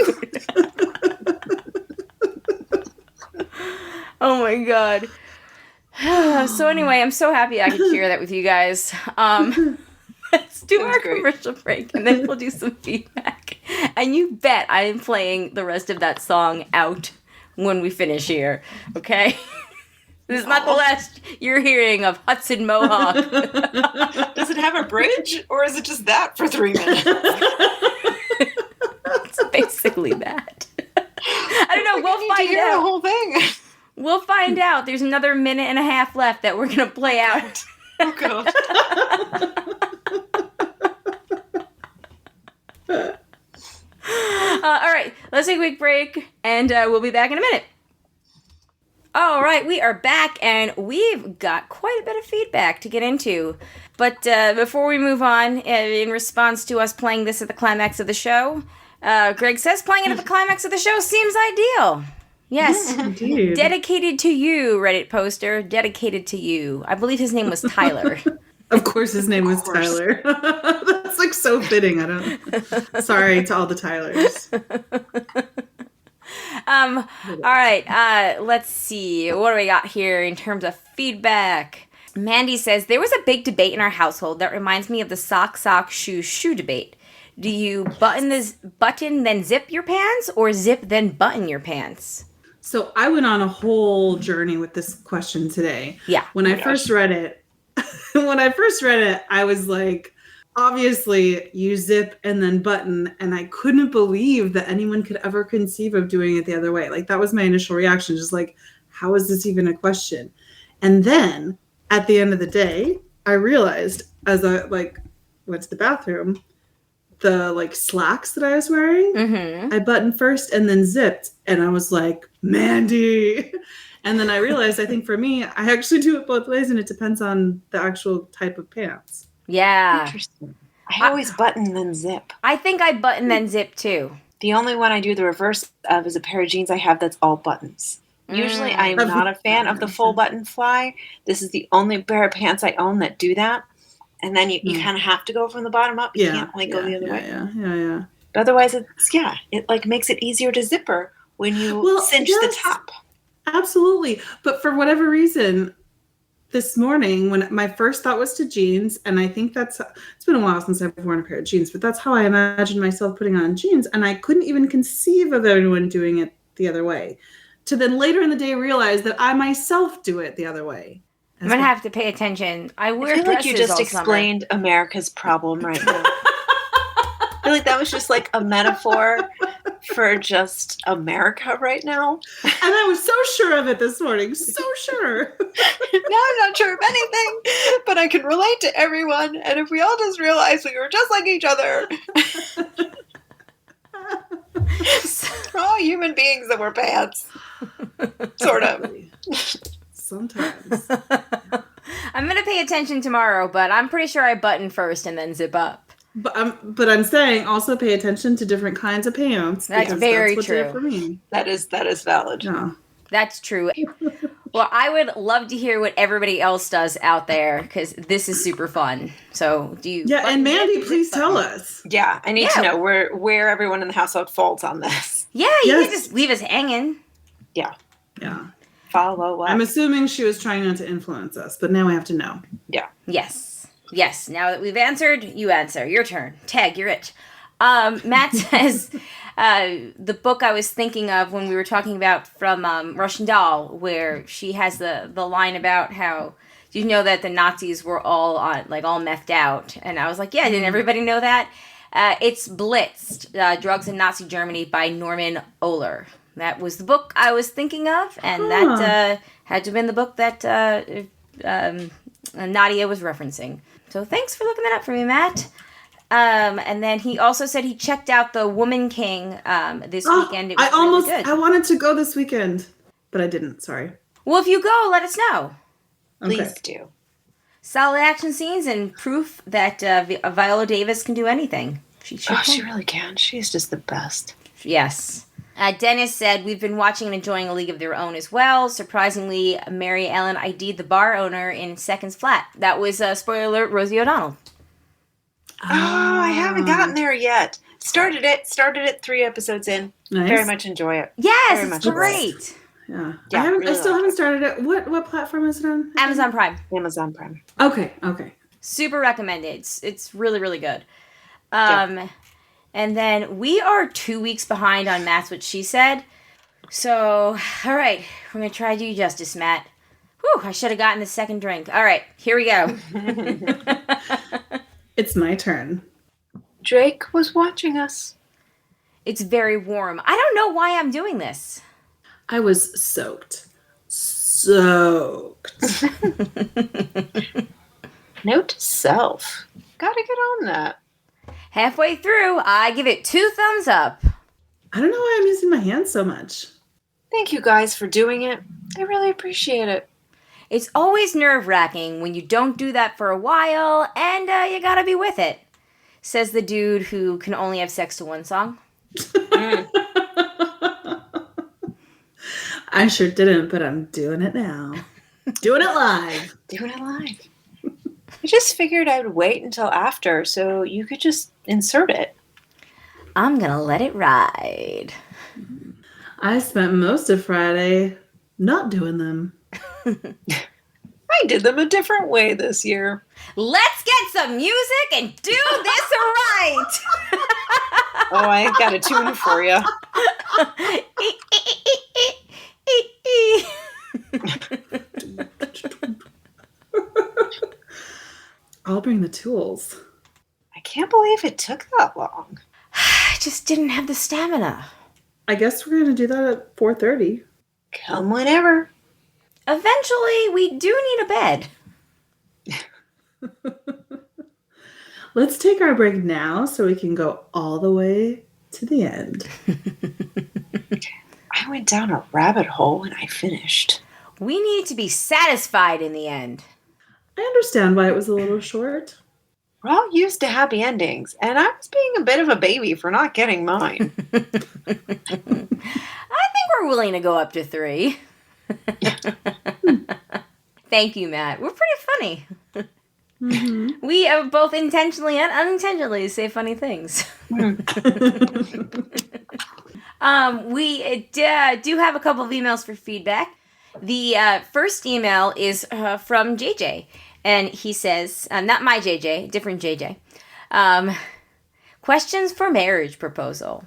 Oh my god. So anyway, I'm so happy I could share that with you guys. Let's do our commercial break and then we'll do some feedback. And you bet I am playing the rest of that song out when we finish here, okay? This is not the last you're hearing of Hudson Mohawk. Does it have a bridge, or is it just that for 3 minutes? It's basically that. I don't know, we'll find out. The whole thing. We'll find out. There's another minute and a half left that we're going to play out. Oh, God. All right, let's take a quick break, and we'll be back in a minute. All right, we are back, and we've got quite a bit of feedback to get into. But before we move on, in response to us playing this at the climax of the show, Greg says playing it at the climax of the show seems ideal. Yes, Indeed. Dedicated to you, Reddit poster. Dedicated to you. I believe his name was Tyler. Of course his name was Tyler. That's like so fitting. Sorry to all the Tylers. All right, let's see. What do we got here in terms of feedback? Mandy says, there was a big debate in our household that reminds me of the sock, shoe debate. Do you button then zip your pants, or zip then button your pants? So I went on a whole journey with this question today. Yeah. When I first read it, I was like, obviously you zip and then button, and I couldn't believe that anyone could ever conceive of doing it the other way. Like, that was my initial reaction, just like, how is this even a question? And then at the end of the day, I realized as I went to the bathroom, the slacks that I was wearing, I buttoned first and then zipped, and I was like, Mandy. And then I realized, I think for me, I actually do it both ways, and it depends on the actual type of pants. Yeah. Interesting. I always button then zip. I think I button then zip too. The only one I do the reverse of is a pair of jeans I have that's all buttons. Usually I'm not a fan of the full button fly. This is the only pair of pants I own that do that. And then you kind of have to go from the bottom up. You can't go the other way. Yeah. But otherwise, it makes it easier to zipper when you cinch the top. Absolutely. But for whatever reason, this morning, when my first thought was to jeans, and I think it's been a while since I've worn a pair of jeans, but that's how I imagined myself putting on jeans. And I couldn't even conceive of anyone doing it the other way. To then later in the day realize that I myself do it the other way. I'm going to have to pay attention. I feel like you just explained America's problem right now. I feel like that was just like a metaphor for just America right now. And I was so sure of it this morning. So sure. Now I'm not sure of anything, but I can relate to everyone. And if we all just realized we were just like each other. We're all human beings that wear pants. Sort of. Sometimes. I'm going to pay attention tomorrow, but I'm pretty sure I button first and then zip up. But I'm saying also pay attention to different kinds of pants. That's very what true. did it for me. That is valid. Yeah. That's true. Well, I would love to hear what everybody else does out there, because this is super fun. So do you... Yeah, and Mandy, please tell us. Yeah, I need to know where everyone in the household falls on this. Yeah, you can just leave us hanging. Yeah. Yeah. Follow up. I'm assuming she was trying not to influence us, but now we have to know. Yeah. Yes, now that we've answered, you answer. Your turn. Tag, you're it. Matt says, the book I was thinking of when we were talking about from Russian Doll, where she has the line about how, you know that the Nazis were all methed out. And I was like, yeah, didn't everybody know that? It's Blitzed, Drugs in Nazi Germany by Norman Ohler. That was the book I was thinking of, and that had to have been the book that Nadia was referencing. So thanks for looking that up for me, Matt. And then he also said he checked out The Woman King this weekend. It was really good. I wanted to go this weekend, but I didn't. Sorry. Well, if you go, let us know. Please do. Solid action scenes and proof that Viola Davis can do anything. She really can. She's just the best. Yes. Dennis said, we've been watching and enjoying A League of Their Own as well. Surprisingly, Mary Ellen ID'd the bar owner in Seconds Flat. That was, spoiler alert, Rosie O'Donnell. Oh, I haven't gotten there yet. Started it 3 episodes in. Nice. Very much enjoy it. Yes, it's great. Yeah. Yeah, I still haven't started it. What platform is it on? Amazon Prime. Amazon Prime. Okay. Super recommended. It's really, really good. Yeah. And then we are 2 weeks behind on Matt's What She Said. So, all right, we're going to try to do you justice, Matt. Whew, I should have gotten the second drink. All right, here we go. It's my turn. Drake was watching us. It's very warm. I don't know why I'm doing this. I was soaked. Note to self. Gotta get on that. Halfway through, I give it 2 thumbs up. I don't know why I'm using my hands so much. Thank you guys for doing it. I really appreciate it. It's always nerve-wracking when you don't do that for a while, and you gotta be with it, says the dude who can only have sex to one song. I sure didn't, but I'm doing it now. Doing it live. I just figured I would wait until after so you could just insert it. I'm gonna let it ride. I spent most of Friday not doing them. I did them a different way this year. Let's get some music and do this right. Oh, I got a tune for you. I'll bring the tools. I can't believe it took that long. I just didn't have the stamina. I guess we're going to do that at 4:30. Come whenever. Eventually, we do need a bed. Let's take our break now so we can go all the way to the end. I went down a rabbit hole when I finished. We need to be satisfied in the end. I understand why it was a little short. We're all used to happy endings, and I was being a bit of a baby for not getting mine. I think we're willing to go up to 3. Thank you, Matt. We're pretty funny. Mm-hmm. We both intentionally and unintentionally say funny things. We do have a couple of emails for feedback. The first email is from JJ, and he says, not my JJ, different JJ. Questions for marriage proposal.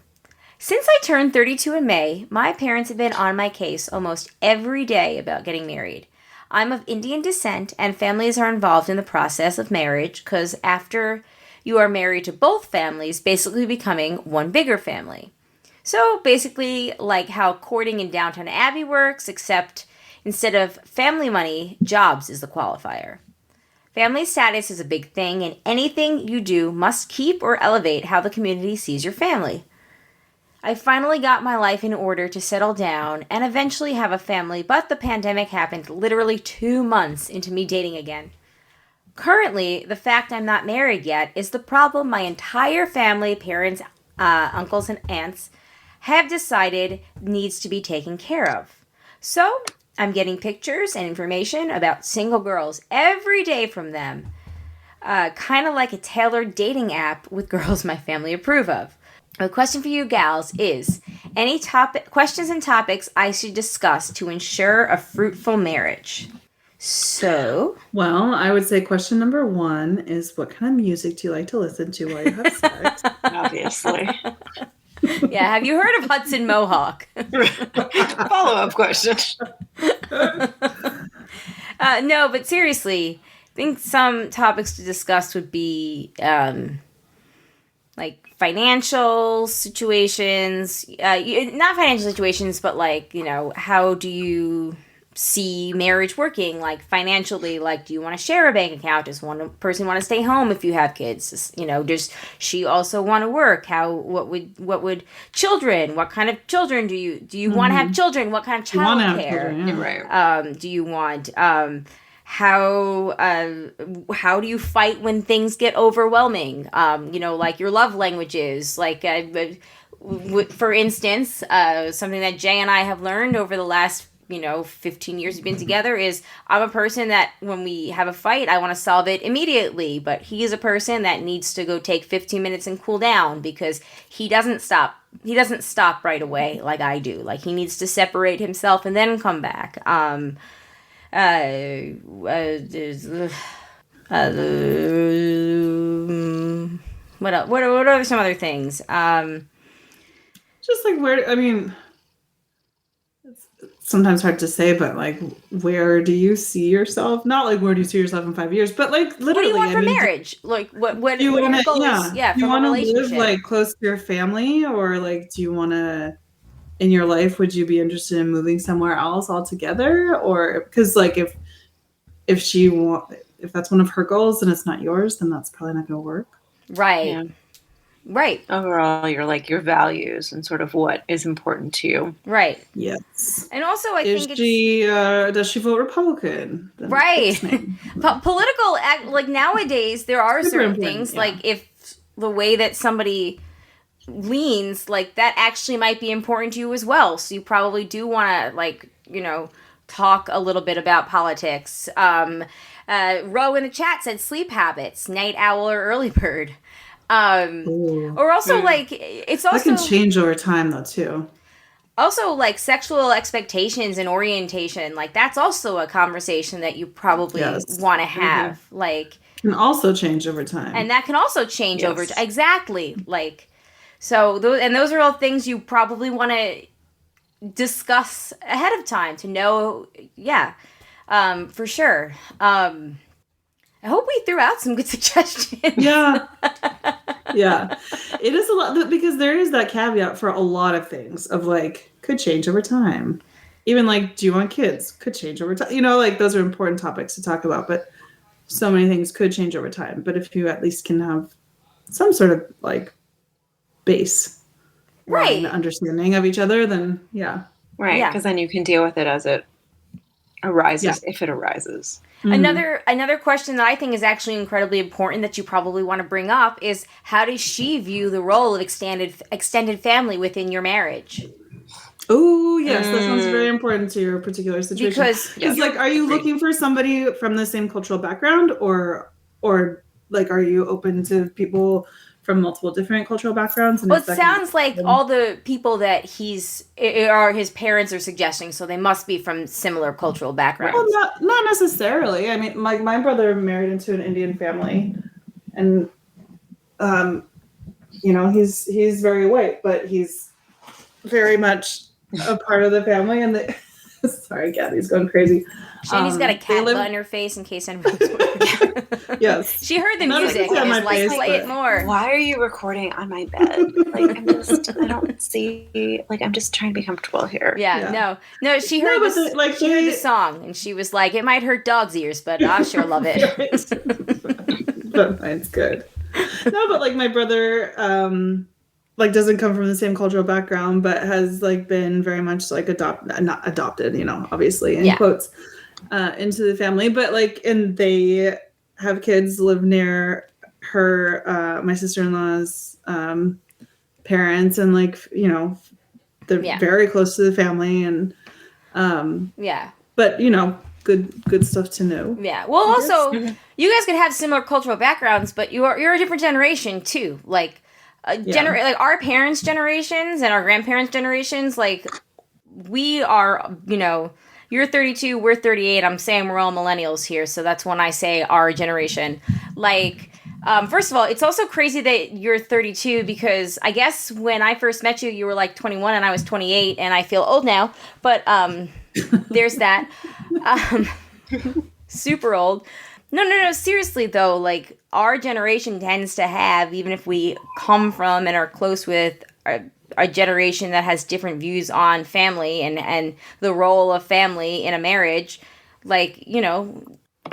Since I turned 32 in May, my parents have been on my case almost every day about getting married. I'm of Indian descent, and families are involved in the process of marriage because after you are married to both families, basically becoming one bigger family. So basically like how courting in Downton Abbey works, except instead of family money, jobs is the qualifier. Family status is a big thing, and anything you do must keep or elevate how the community sees your family. I finally got my life in order to settle down and eventually have a family, but the pandemic happened literally 2 months into me dating again. Currently, the fact I'm not married yet is the problem my entire family, parents, uncles, and aunts have decided needs to be taken care of. So, I'm getting pictures and information about single girls every day from them. Kind of like a tailored dating app with girls my family approve of. A question for you gals is, any questions and topics I should discuss to ensure a fruitful marriage? So... Well, I would say question number 1 is, what kind of music do you like to listen to while you have sex? Obviously. Yeah, have you heard of Hudson Mohawk? Follow-up question. No, but seriously, I think some topics to discuss would be... like financial situations, not financial situations, but like, how do you see marriage working, like financially? Like, do you want to share a bank account? Does one person want to stay home if you have kids? Does she also want to work? What would children, what kind of children do you want to have children? What kind of child care? Right. Do you want, how do you fight when things get overwhelming? Like your love languages, like, for instance, something that Jay and I have learned over the last 15 years we've been together is I'm a person that when we have a fight, I want to solve it immediately. But he is a person that needs to go take 15 minutes and cool down because he doesn't stop. He doesn't stop right away like I do. Like he needs to separate himself and then come back. What else? What are some other things? Just like where, I mean, it's sometimes hard to say, but like, where do you see yourself? Not like, where do you see yourself in 5 years, but like, literally. What do you want for marriage? Like, what do you want your to, goals? do you want to live like close to your family, or like, do you want to, in your life, would you be interested in moving somewhere else altogether? Or, because like, if that's one of her goals and it's not yours, then that's probably not going to work. Right. Yeah. Right. Overall, your values and sort of what is important to you. Right. Yes. And also, I think does she vote Republican? Then right. Political like nowadays, there are Super certain things like if the way that somebody leans, like that actually might be important to you as well. So you probably do want to talk a little bit about politics. Ro in the chat said sleep habits, night owl or early bird. Or also like it's also that can change over time though too. Also like sexual expectations and orientation, like that's also a conversation that you probably want to have. Like can also change over time. And that can also change over time. Exactly. Like so those are all things you probably want to discuss ahead of time to know. For sure. I hope we threw out some good suggestions. Yeah. It is a lot because there is that caveat for a lot of things of like could change over time. Even like, do you want kids? Could change over time. Like those are important topics to talk about, but so many things could change over time. But if you at least can have some sort of like base, right, understanding of each other, then right, because then you can deal with it as it arises if it arises. Mm-hmm. Another question that I think is actually incredibly important that you probably want to bring up is how does she view the role of extended family within your marriage? Oh yes, that sounds very important to your particular situation. Because like, are you looking for somebody from the same cultural background, or like, are you open to people from multiple different cultural backgrounds? And well, it sounds like all the people that his parents are suggesting, so they must be from similar cultural backgrounds. Well, not necessarily. I mean, like my brother married into an Indian family, and he's very white, but he's very much a part of the family. And sorry, Gabby's going crazy. Shandy's got a cat butt in her face in case anyone's wondering. Yes. She heard the music and was like, play it more. Why are you recording on my bed? Like, I don't see, like, I'm just trying to be comfortable here. Yeah. No, she heard she heard the song and she was like, it might hurt dog's ears, but I sure love it. But mine's good. No, but like my brother, like doesn't come from the same cultural background, but has like been very much like not adopted, obviously in quotes, into the family. But like, and they have kids live near her, my sister-in-law's parents, and like, they're very close to the family, and but good stuff to know. Yeah. Well, also, you guys could have similar cultural backgrounds, but you're a different generation too. Like, like our parents' generations and our grandparents' generations, like we are, you're 32, we're 38. I'm saying we're all millennials here, so that's when I say our generation. Like, first of all, it's also crazy that you're 32 because I guess when I first met you, you were like 21 and I was 28, and I feel old now. But there's that. Super old. No. Seriously, though, like, our generation tends to have, even if we come from and are close with a generation that has different views on family and the role of family in a marriage, like, you know,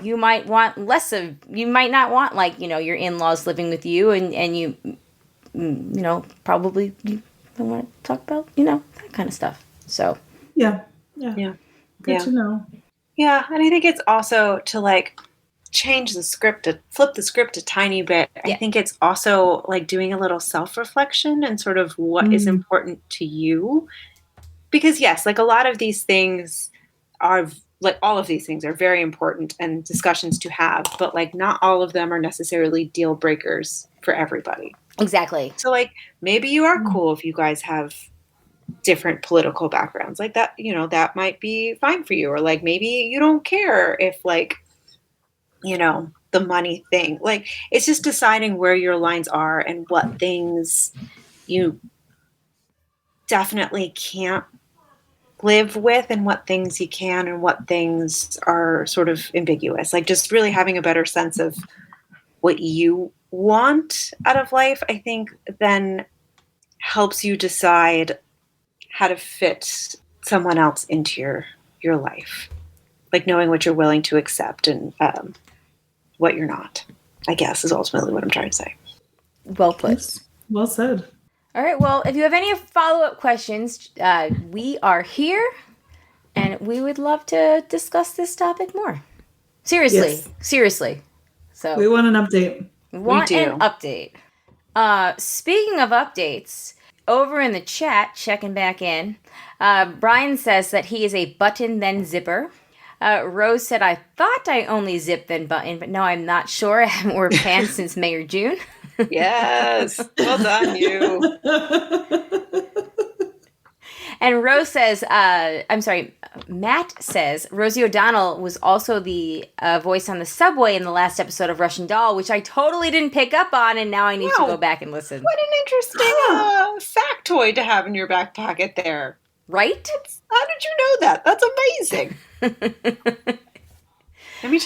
you might not want, like, you know, your in-laws living with you, and you know, probably you don't want to talk about, you know, that kind of stuff. So, Yeah. Good Yeah. to know. Yeah, and I think it's also to like flip the script a tiny bit. Yeah. I think it's also like doing a little self-reflection and sort of what is important to you. Because yes, like a lot of these things are like all of these things are very important and discussions to have, but like not all of them are necessarily deal breakers for everybody. exactly. So like maybe you are cool if you guys have different political backgrounds, like that, you know, that might be fine for you. Or like maybe you don't care if like, you know, the money thing, like it's just deciding where your lines are and what things you definitely can't live with and what things you can and what things are sort of ambiguous. Like just really having a better sense of what you want out of life, I think then helps you decide how to fit someone else into your life. Like knowing what you're willing to accept and what you're not, I guess, is ultimately what I'm trying to say. Well put. Well said. All right. Well, if you have any follow-up questions, we are here, and we would love to discuss this topic more. Seriously. Yes. Seriously. So We want an update. want do. an update. Speaking of updates, over in the chat, checking back in, Brian says that he is a button then zipper. Rose said, I thought I only zip then button, but no, I'm not sure. I haven't worn pants since May or June. Yes. Well done, you. And Rose says, Matt says, Rosie O'Donnell was also the voice on the subway in the last episode of Russian Doll, which I totally didn't pick up on, and now I need to Wow. go back and listen. What an interesting factoid to have in your back pocket there. Right? How did you know that? That's amazing. I mean,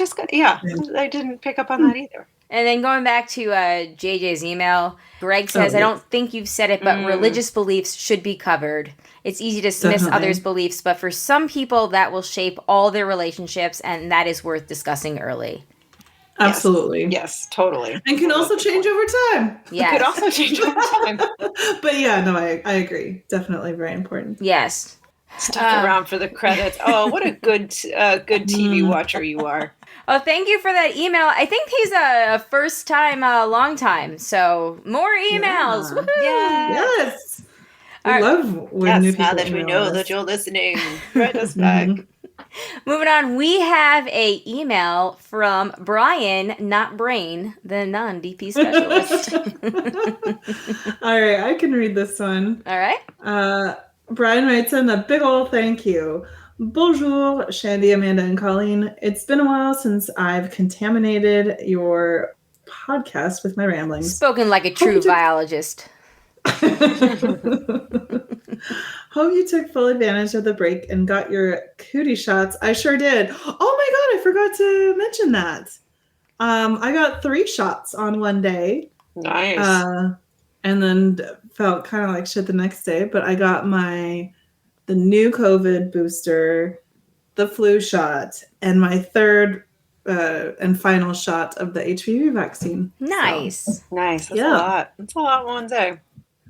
I didn't pick up on that either. And then going back to JJ's email, Greg says, I don't think you've said it, but religious beliefs should be covered. It's easy to dismiss Definitely. others' beliefs, but for some people, that will shape all their relationships, and that is worth discussing early. Absolutely. Yes, totally. And can also change over time. Yes. Could also change over time. But yeah, no, I agree. Definitely very important. Yes. Stuck around for the credits. Oh, what a good TV watcher you are. Oh, thank you for that email. I think he's a first time, long time. So more emails. Yeah. Woohoo! Yes. We All right. love when new people Now that we email know us. that you're listening, write us back. Moving on, we have a email from Brian, not Brain, the non-DP specialist. All right, I can read this one. All right. Brian writes in a big old thank you. Bonjour, Shandy, Amanda, and Colleen. It's been a while since I've contaminated your podcast with my ramblings. Spoken like a true biologist. Hope you took full advantage of the break and got your cootie shots. I sure did. Oh my god, I forgot to mention that. I got 3 shots on one day. Nice. And then felt kind of like shit the next day. But I got the new COVID booster, the flu shot, and my 3rd and final shot of the HPV vaccine. Nice. So, Nice. That's yeah. a lot. That's a lot in one day.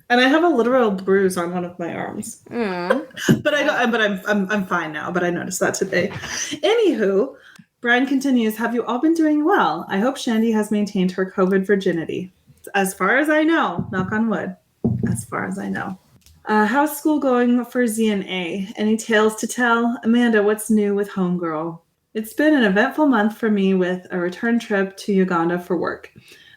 and I have a literal bruise on one of my arms. Mm. But I'm fine now. But I noticed that today. Anywho, Brian continues. Have you all been doing well? I hope Shandy has maintained her COVID virginity. As far as I know, knock on wood. As far as I know. How's school going for Z and A? Any tales to tell? Amanda, what's new with Homegirl? It's been an eventful month for me with a return trip to Uganda for work.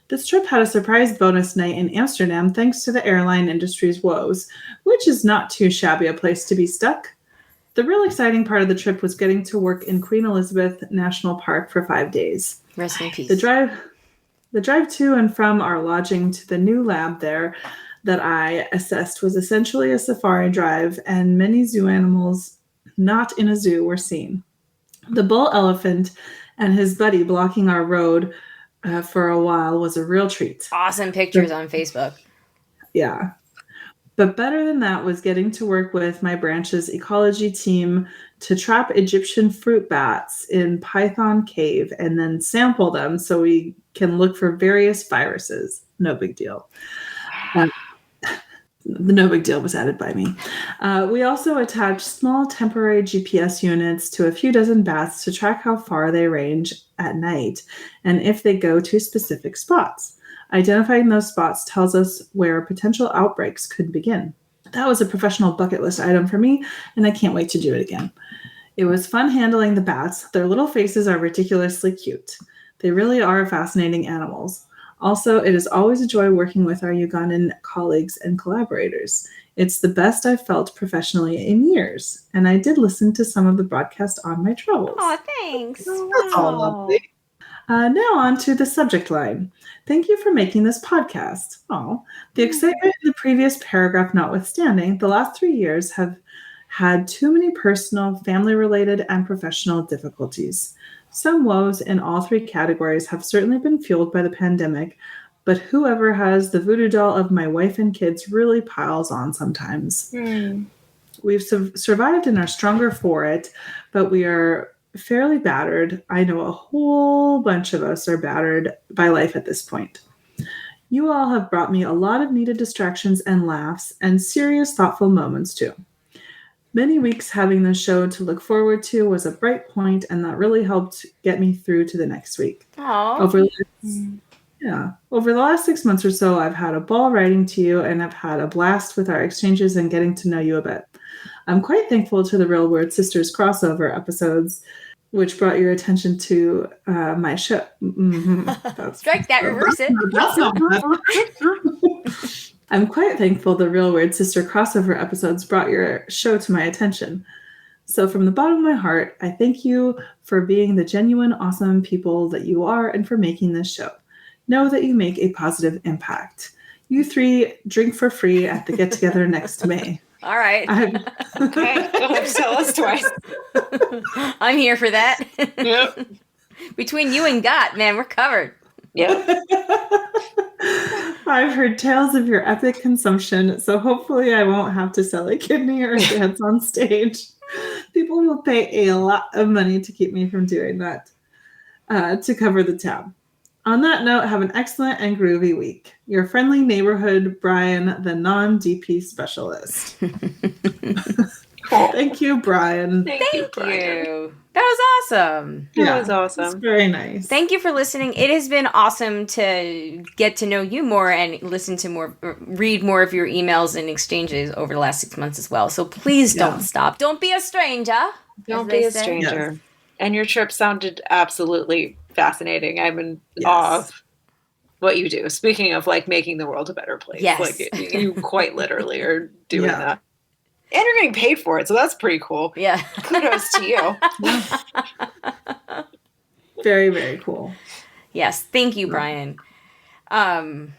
This trip had a surprise bonus night in Amsterdam thanks to the airline industry's woes, which is not too shabby a place to be stuck. The real exciting part of the trip was getting to work in Queen Elizabeth National Park for 5 days. Rest in peace. The drive to and from our lodging to the new lab there that I assessed was essentially a safari drive, and many zoo animals not in a zoo were seen. The bull elephant and his buddy blocking our road for a while was a real treat. Awesome pictures on Facebook. Yeah. But better than that was getting to work with my branch's ecology team to trap Egyptian fruit bats in Python Cave and then sample them so we can look for various viruses. No big deal. The no big deal was added by me. We also attached small temporary GPS units to a few dozen bats to track how far they range at night and if they go to specific spots. Identifying those spots tells us where potential outbreaks could begin. That was a professional bucket list item for me, and I can't wait to do it again. It was fun handling the bats. Their little faces are ridiculously cute. They really are fascinating animals. Also, it is always a joy working with our Ugandan colleagues and collaborators. It's the best I've felt professionally in years, and I did listen to some of the broadcast on my travels. Oh, thanks. That's all lovely. Now on to the subject line. Thank you for making this podcast. Oh, the excitement in the previous paragraph notwithstanding, the last 3 years have had too many personal, family-related, and professional difficulties. Some woes in all 3 categories have certainly been fueled by the pandemic, but whoever has the voodoo doll of my wife and kids really piles on sometimes. We've survived and are stronger for it, but we are fairly battered. I know a whole bunch of us are battered by life at this point. You all have brought me a lot of needed distractions and laughs and serious, thoughtful moments too. Many weeks having the show to look forward to was a bright point, and that really helped get me through to the next week. Over the last 6 months or so, I've had a ball writing to you, and I've had a blast with our exchanges and getting to know you a bit. I'm quite thankful to the Real Word Sisters crossover episodes, which brought your attention to my show. Strike that, reverse it. That's not I'm quite thankful the Real Word Sister crossover episodes brought your show to my attention. So from the bottom of my heart, I thank you for being the genuine, awesome people that you are and for making this show. Know that you make a positive impact. You 3 drink for free at the get-together next May. All right. Okay. You'll have to tell us twice. I'm here for that. Yep. Between you and Got, man, we're covered. Yep. I've heard tales of your epic consumption, so hopefully I won't have to sell a kidney or dance on stage. People will pay a lot of money to keep me from doing that, to cover the tab. On that note, have an excellent and groovy week. Your friendly neighborhood Brian, the non-DP specialist. Thank you, Brian. Thank you. That was awesome. That was awesome. It's very nice. Thank you for listening. It has been awesome to get to know you more and listen to more, read more of your emails and exchanges over the last 6 months as well. So please don't stop. Don't be a stranger. Don't be a stranger. Yes. And your trip sounded absolutely fascinating. I'm in awe of what you do. Speaking of like making the world a better place. Yes. Like you quite literally are doing that. And you're getting paid for it, so that's pretty cool. Yeah. Kudos to you. Very, very cool. Yes. Thank you, Brian. Moving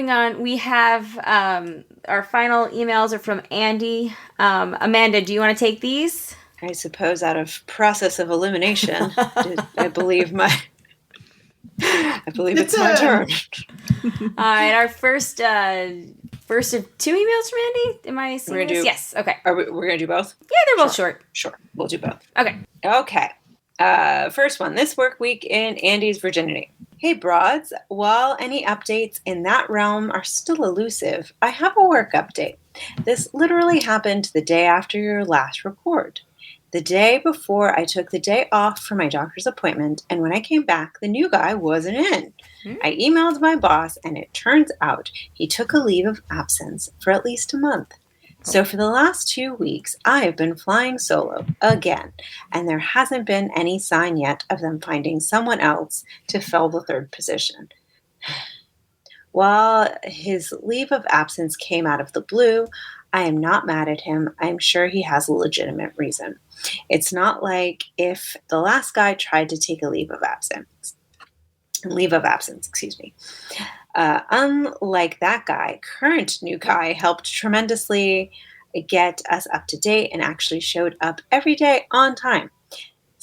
on, we have our final emails are from Andy. Amanda, do you want to take these? I suppose out of process of elimination, I believe it's my turn. All right, our first of 2 emails from Andy. Am I seeing this? Yes. Okay. We're gonna do both? Yeah, they're both short. Sure, we'll do both. Okay. First one. This work week in Andy's virginity. Hey, broads. While any updates in that realm are still elusive, I have a work update. This literally happened the day after your last record. The day before I took the day off for my doctor's appointment, and when I came back, the new guy wasn't in. I emailed my boss, and it turns out he took a leave of absence for at least a month. So for the last 2 weeks, I have been flying solo again, and there hasn't been any sign yet of them finding someone else to fill the 3rd position. While his leave of absence came out of the blue, I am not mad at him. I am sure he has a legitimate reason. It's not like if the last guy tried to take a leave of absence, unlike that guy, current new guy helped tremendously get us up to date and actually showed up every day on time.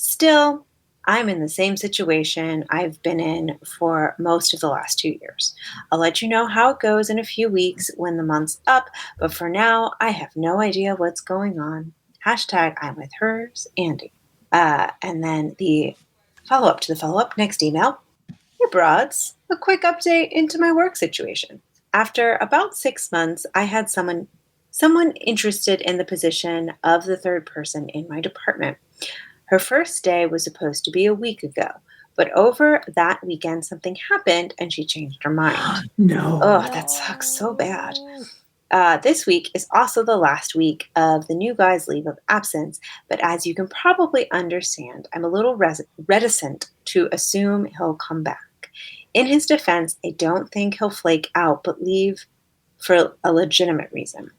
Still, I'm in the same situation I've been in for most of the last 2 years. I'll let you know how it goes in a few weeks when the month's up, but for now, I have no idea what's going on. Hashtag I'm with hers, Andy. And then the follow-up to the follow-up, next email. Hey, broads. A quick update into my work situation. After about 6 months, I had someone interested in the position of the third person in my department. Her first day was supposed to be a week ago, but over that weekend something happened and she changed her mind. No. Oh, that sucks so bad. This week is also the last week of the new guy's leave of absence, but as you can probably understand, I'm a little reticent to assume he'll come back. In his defense, I don't think he'll flake out but leave for a legitimate reason.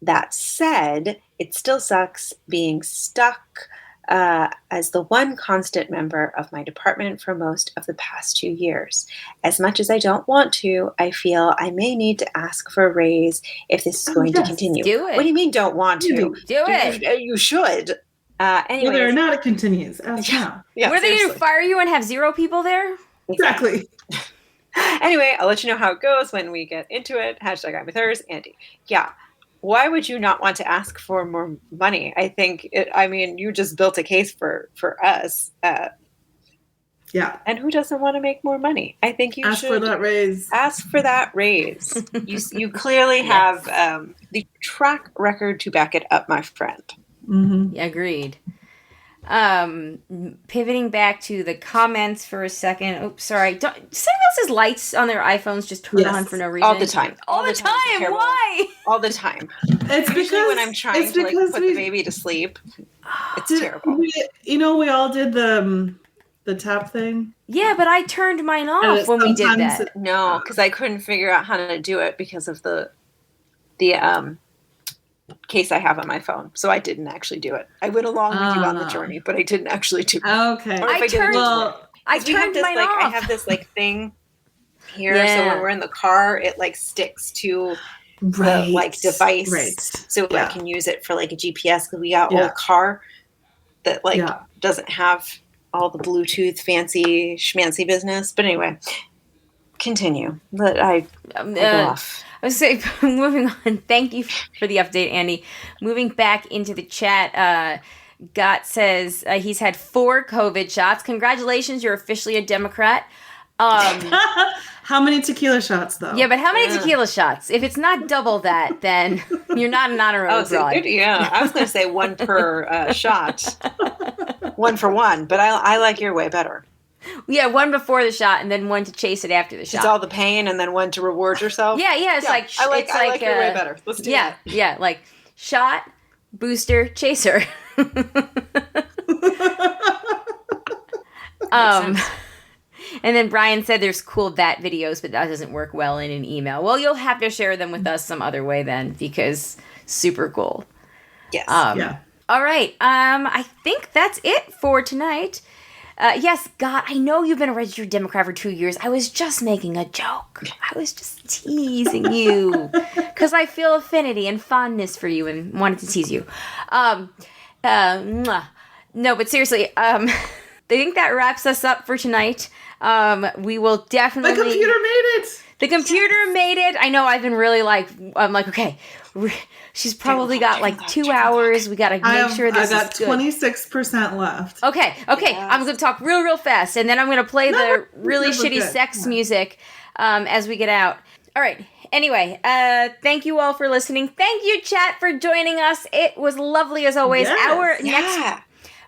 That said, it still sucks being stuck as the one constant member of my department for most of the past 2 years. As much as I don't want to, I feel I may need to ask for a raise if this is going to continue. Do it. What do you mean don't want to? Do it. You should. Anyway, Whether or not it continues. Now. Yeah, what are they going to seriously. fire you and have 0 people there? Exactly. Anyway, I'll let you know how it goes when we get into it. Hashtag I'm with hers, Andy. Yeah. Why would you not want to ask for more money? I think you just built a case for us. Yeah. And who doesn't want to make more money? I think you Ask should for that raise. ask for that raise. You clearly have the track record to back it up, my friend. Mm-hmm. Agreed. Pivoting back to the comments for a second. Oops, sorry. Does anyone else's lights on their iPhones just turn on for no reason? All the time. All the time. Terrible. Why? All the time. It's Usually because when I'm trying to put the baby to sleep, it's terrible. We all did the tap thing. Yeah, but I turned mine off when we did that. No, because I couldn't figure out how to do it because of the case I have on my phone. So I didn't actually do it. I went along with you on the journey, but I didn't actually do it. Okay. Or if I turned mine off. I have this thing here, so when we're in the car, it sticks to the device, so I can use it for a GPS because we got old car that doesn't have all the Bluetooth fancy schmancy business. But anyway, continue. But I go off. I was saying, moving on. Thank you for the update, Andy. Moving back into the chat, Gott says he's had 4 COVID shots. Congratulations, you're officially a Democrat. How many tequila shots, though? Yeah, but how many tequila shots? If it's not double that, then you're not an honorary broad. I was going to say 1 per shot. 1 for 1, but I like your way better. Yeah, 1 before the shot and then 1 to chase it after the shot. It's all the pain and then 1 to reward yourself. Yeah, it's like I like your way better. Let's do that. Yeah, like shot, booster, chaser. And then Brian said there's cool VAT videos, but that doesn't work well in an email. Well, you'll have to share them with us some other way then, because super cool. Yes. All right. I think that's it for tonight. Yes, God, I know you've been a registered Democrat for 2 years. I was just making a joke. I was just teasing you because I feel affinity and fondness for you and wanted to tease you. No, but seriously, I think that wraps us up for tonight. We will definitely... The computer made it! The computer made it. I know I've been really I'm like, okay, she's probably got 2 hours. We got to make sure this is good. I got 26% left. Okay. I'm going to talk real fast, and then I'm going to play the really shitty sex music as we get out. All right. Anyway, thank you all for listening. Thank you, chat, for joining us. It was lovely as always. Yes.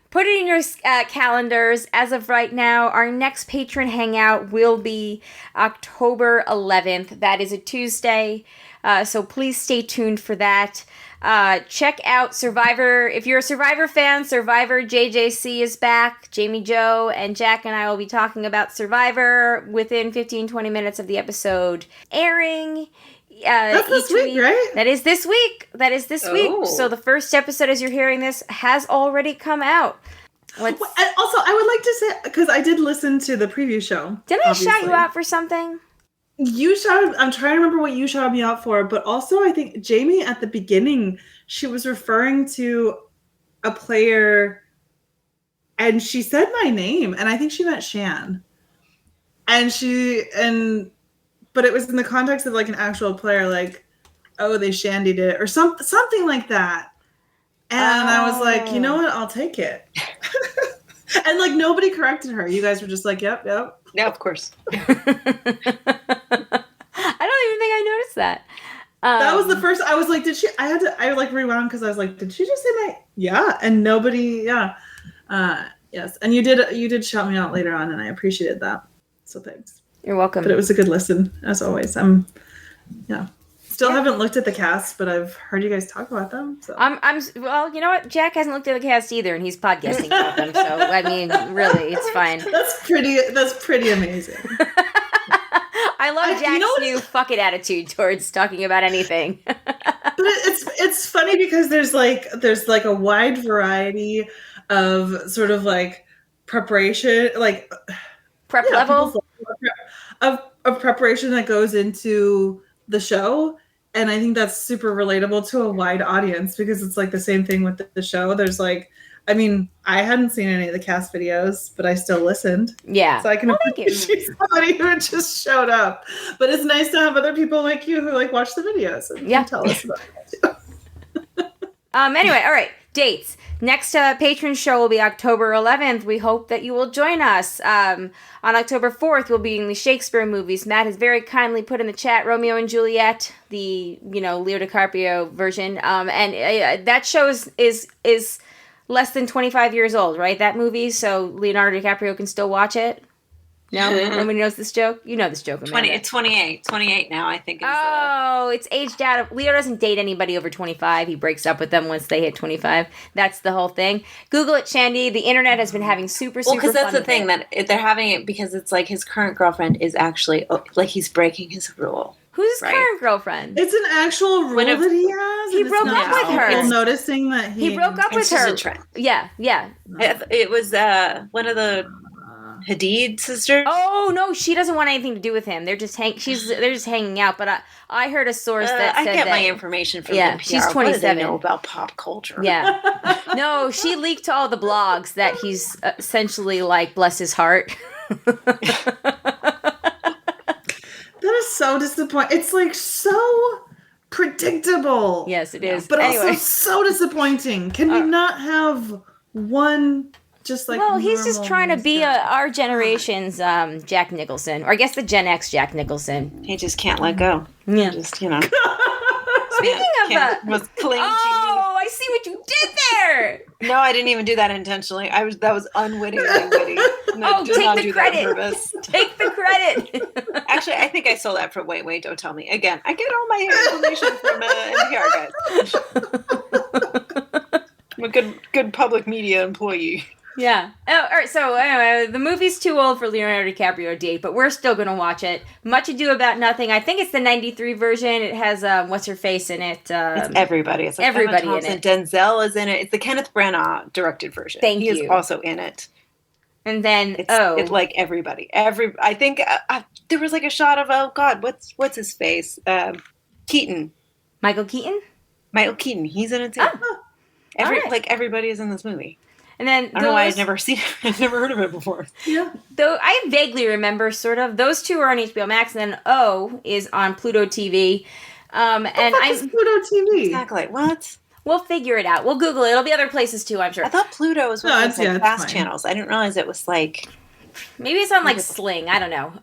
Put it in your calendars. As of right now, our next patron hangout will be October 11th. That is a Tuesday, so please stay tuned for that. Check out Survivor. If you're a Survivor fan, Survivor JJC is back. Jamie Jo and Jack and I will be talking about Survivor within 15-20 minutes of the episode airing. That's this week, right? That is this week. Oh. So the first episode, as you're hearing this, has already come out. Also, I would like to say, because I did listen to the preview show. Didn't I shout you out for something? You shouted, I'm trying to remember what you shouted me out for, but also I think Jamie at the beginning, she was referring to a player and she said my name, and I think she meant Shan. But it was in the context of like an actual player, like, oh, they shandied it or something like that. And I was like, you know what? I'll take it. And like nobody corrected her. You guys were just like, yep. Yeah, of course. I don't even think I noticed that. That was the first. I was like, did she? I like rewound because I was like, did she just say my? Yeah, and nobody. Yeah, yes, and you did shout me out later on, and I appreciated that. So thanks. You're welcome. But it was a good listen as always. Still haven't looked at the cast, but I've heard you guys talk about them. So Well, you know what? Jack hasn't looked at the cast either, and he's podcasting about them. So I mean, really, it's fine. That's pretty amazing. I love Jack's new fuck it attitude towards talking about anything. But it's funny because there's like a wide variety of sort of like preparation, like prep level of preparation that goes into the show. And I think that's super relatable to a wide audience because it's like the same thing with the show. There's like, I mean, I hadn't seen any of the cast videos, but I still listened. Yeah. So I can appreciate somebody who just showed up. But it's nice to have other people like you who like watch the videos and can tell us about it too. Anyway, all right. Dates. Next patron show will be October 11th. We hope that you will join us. On October 4th, we'll be in the Shakespeare movies. Matt has very kindly put in the chat Romeo and Juliet, the Leo DiCaprio version. And that show is less than 25 years old, right? That movie, so Leonardo DiCaprio can still watch it. No, nobody knows this joke. You know this joke, Amanda. It's 28 now, I think. It's aged out. Leo doesn't date anybody over 25. He breaks up with them once they hit 25. That's the whole thing. Google it, Shandy. The internet has been having super fun. Well, because that's the thing, that they're having it because it's like his current girlfriend is actually like he's breaking his rule. Who's his current girlfriend? It's an actual rule that he has. He broke up with her. People noticing that he broke up with her. Yeah. It was one of the Hadid sisters. Oh no, she doesn't want anything to do with him. They're just hanging out. But I heard a source that said I get my information from NPR. She's 27. What do they know about pop culture? Yeah. No, she leaked to all the blogs that he's essentially like, bless his heart. That is so disappointing. It's like so predictable. Yes, it is. But also so disappointing. Can we not have one just like he's just trying to be our generation's Jack Nicholson. Or I guess the Gen X Jack Nicholson. He just can't let go. Yeah. Just, Speaking of that. Was clinging I see what you did there. No, I didn't even do that intentionally. That was unwittingly witty. Take the credit. Take the credit. Actually, I think I stole that from Wait, Don't Tell Me. Again, I get all my information from NPR, guys. I'm a good public media employee. Yeah. Oh, all right. So anyway, the movie's too old for Leonardo DiCaprio to date, but we're still going to watch it. Much Ado About Nothing. I think it's the 93 version. It has what's her face in it. It's everybody. It's like everybody Emma in it. Denzel is in it. It's the Kenneth Branagh directed version. He is also in it. And then it's like everybody. I think there was like a shot of what's his face? Keaton. Michael Keaton. Michael Keaton. He's in it too. Like everybody is in this movie. And then I don't know why I've never seen it. I've never heard of it before. Yeah. Though I vaguely remember sort of those two are on HBO Max, and then O is on Pluto TV. And I'm Pluto TV. Exactly. What? We'll figure it out. We'll Google it. It'll be other places too, I'm sure. I thought Pluto was one of those fast channels. I didn't realize it was like maybe it's on like Sling. I don't know.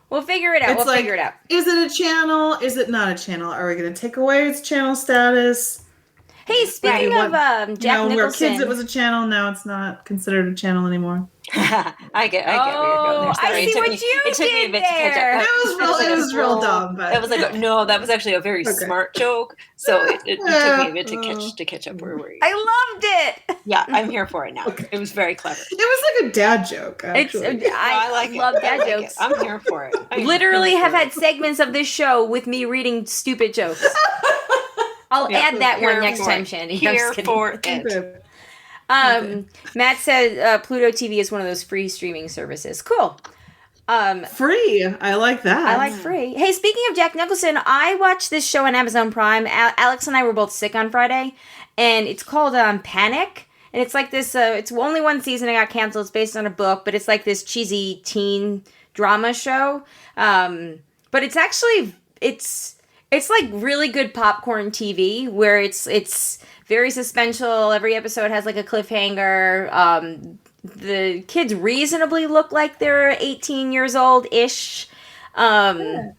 We'll figure it out. We'll figure it out. Is it a channel? Is it not a channel? Are we going to take away its channel status? Hey, speaking of Jack Nicholson. When we were kids, it was a channel. Now it's not considered a channel anymore. I get where you're going there. Sorry, I see what you did there. It was real dumb. But it was like no, that was actually a very smart joke. So it took me a bit to catch up where were you. I loved it. Yeah, I'm here for it now. Okay. It was very clever. It was like a dad joke. Actually, I love dad jokes. I'm here for it. Literally have had segments of this show with me reading stupid jokes. I'll add that one next time, Shandy. Here for it. Matt said Pluto TV is one of those free streaming services. Cool. Free. I like that. I like free. Hey, speaking of Jack Nicholson, I watched this show on Amazon Prime. Alex and I were both sick on Friday, and it's called Panic. and it's like this. It's only one season. It got canceled. It's based on a book, but it's like this cheesy teen drama show. But it's actually it's like really good popcorn TV where it's very suspenseful. Every episode has like a cliffhanger. The kids reasonably look like they're 18 years old ish. I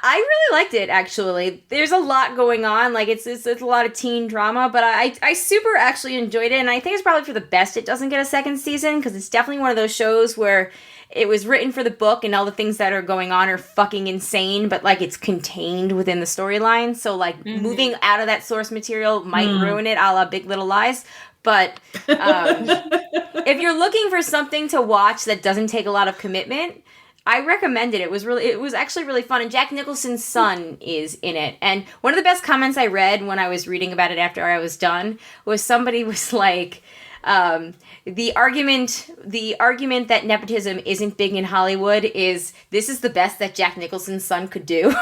really liked it, actually. There's a lot going on. Like, it's a lot of teen drama, but I super actually enjoyed it, and I think it's probably for the best it doesn't get a second season, because it's definitely one of those shows where it was written for the book, and all the things that are going on are fucking insane, but, like, it's contained within the storyline, so, like, moving out of that source material might ruin it, a la Big Little Lies, but if you're looking for something to watch that doesn't take a lot of commitment, I recommend it. It was actually really fun, and Jack Nicholson's son is in it. And one of the best comments I read when I was reading about it after I was done was somebody was like, the argument that nepotism isn't big in Hollywood is this is the best that Jack Nicholson's son could do.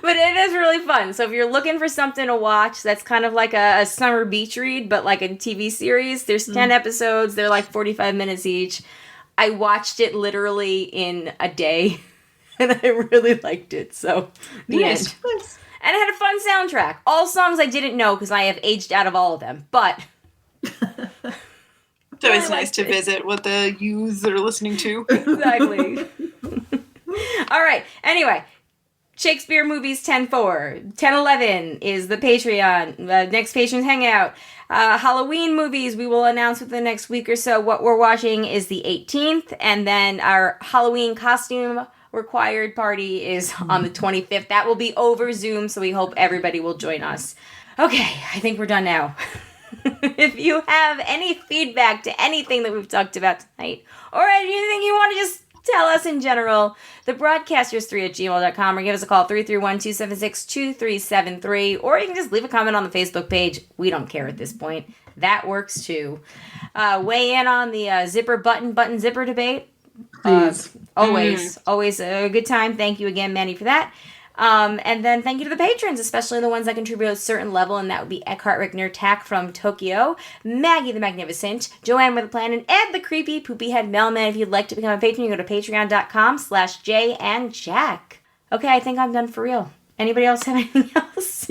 But it is really fun. So if you're looking for something to watch that's kind of like a summer beach read, but like a TV series, there's 10 episodes. They're like 45 minutes each. I watched it literally in a day, and I really liked it. So, the end. Nice. And it had a fun soundtrack. All songs I didn't know because I have aged out of all of them. But It's always nice to visit what the youths are listening to. Exactly. All right. Anyway. Shakespeare Movies 10-4. 10-11 is the Patreon, next Patrons Hangout. Halloween movies we will announce within the next week or so. What we're watching is the 18th, and then our Halloween costume required party is on the 25th. That will be over Zoom, so we hope everybody will join us. Okay, I think we're done now. If you have any feedback to anything that we've talked about tonight, or anything you want to just tell us in general, thebroadcasters3@gmail.com, or give us a call 331-276-2373, or you can just leave a comment on the Facebook page. We don't care at this point. That works too. Weigh in on the zipper button zipper debate. Please. Always a good time. Thank you again, Manny, for that. And then thank you to the patrons, especially the ones that contribute at a certain level, and that would be Eckhart Rickner Tack from Tokyo, Maggie the Magnificent, Joanne with a Plan, and Ed the Creepy Poopy Head Mailman. If you'd like to become a patron, you go to patreon.com/JandJack. Okay, I think I'm done for real. Anybody else have anything else?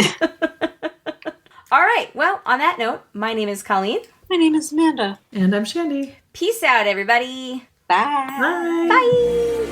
All right, well, on that note, my name is Colleen. My name is Amanda. And I'm Shandy. Peace out, everybody. Bye. Bye. Bye.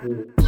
Mm.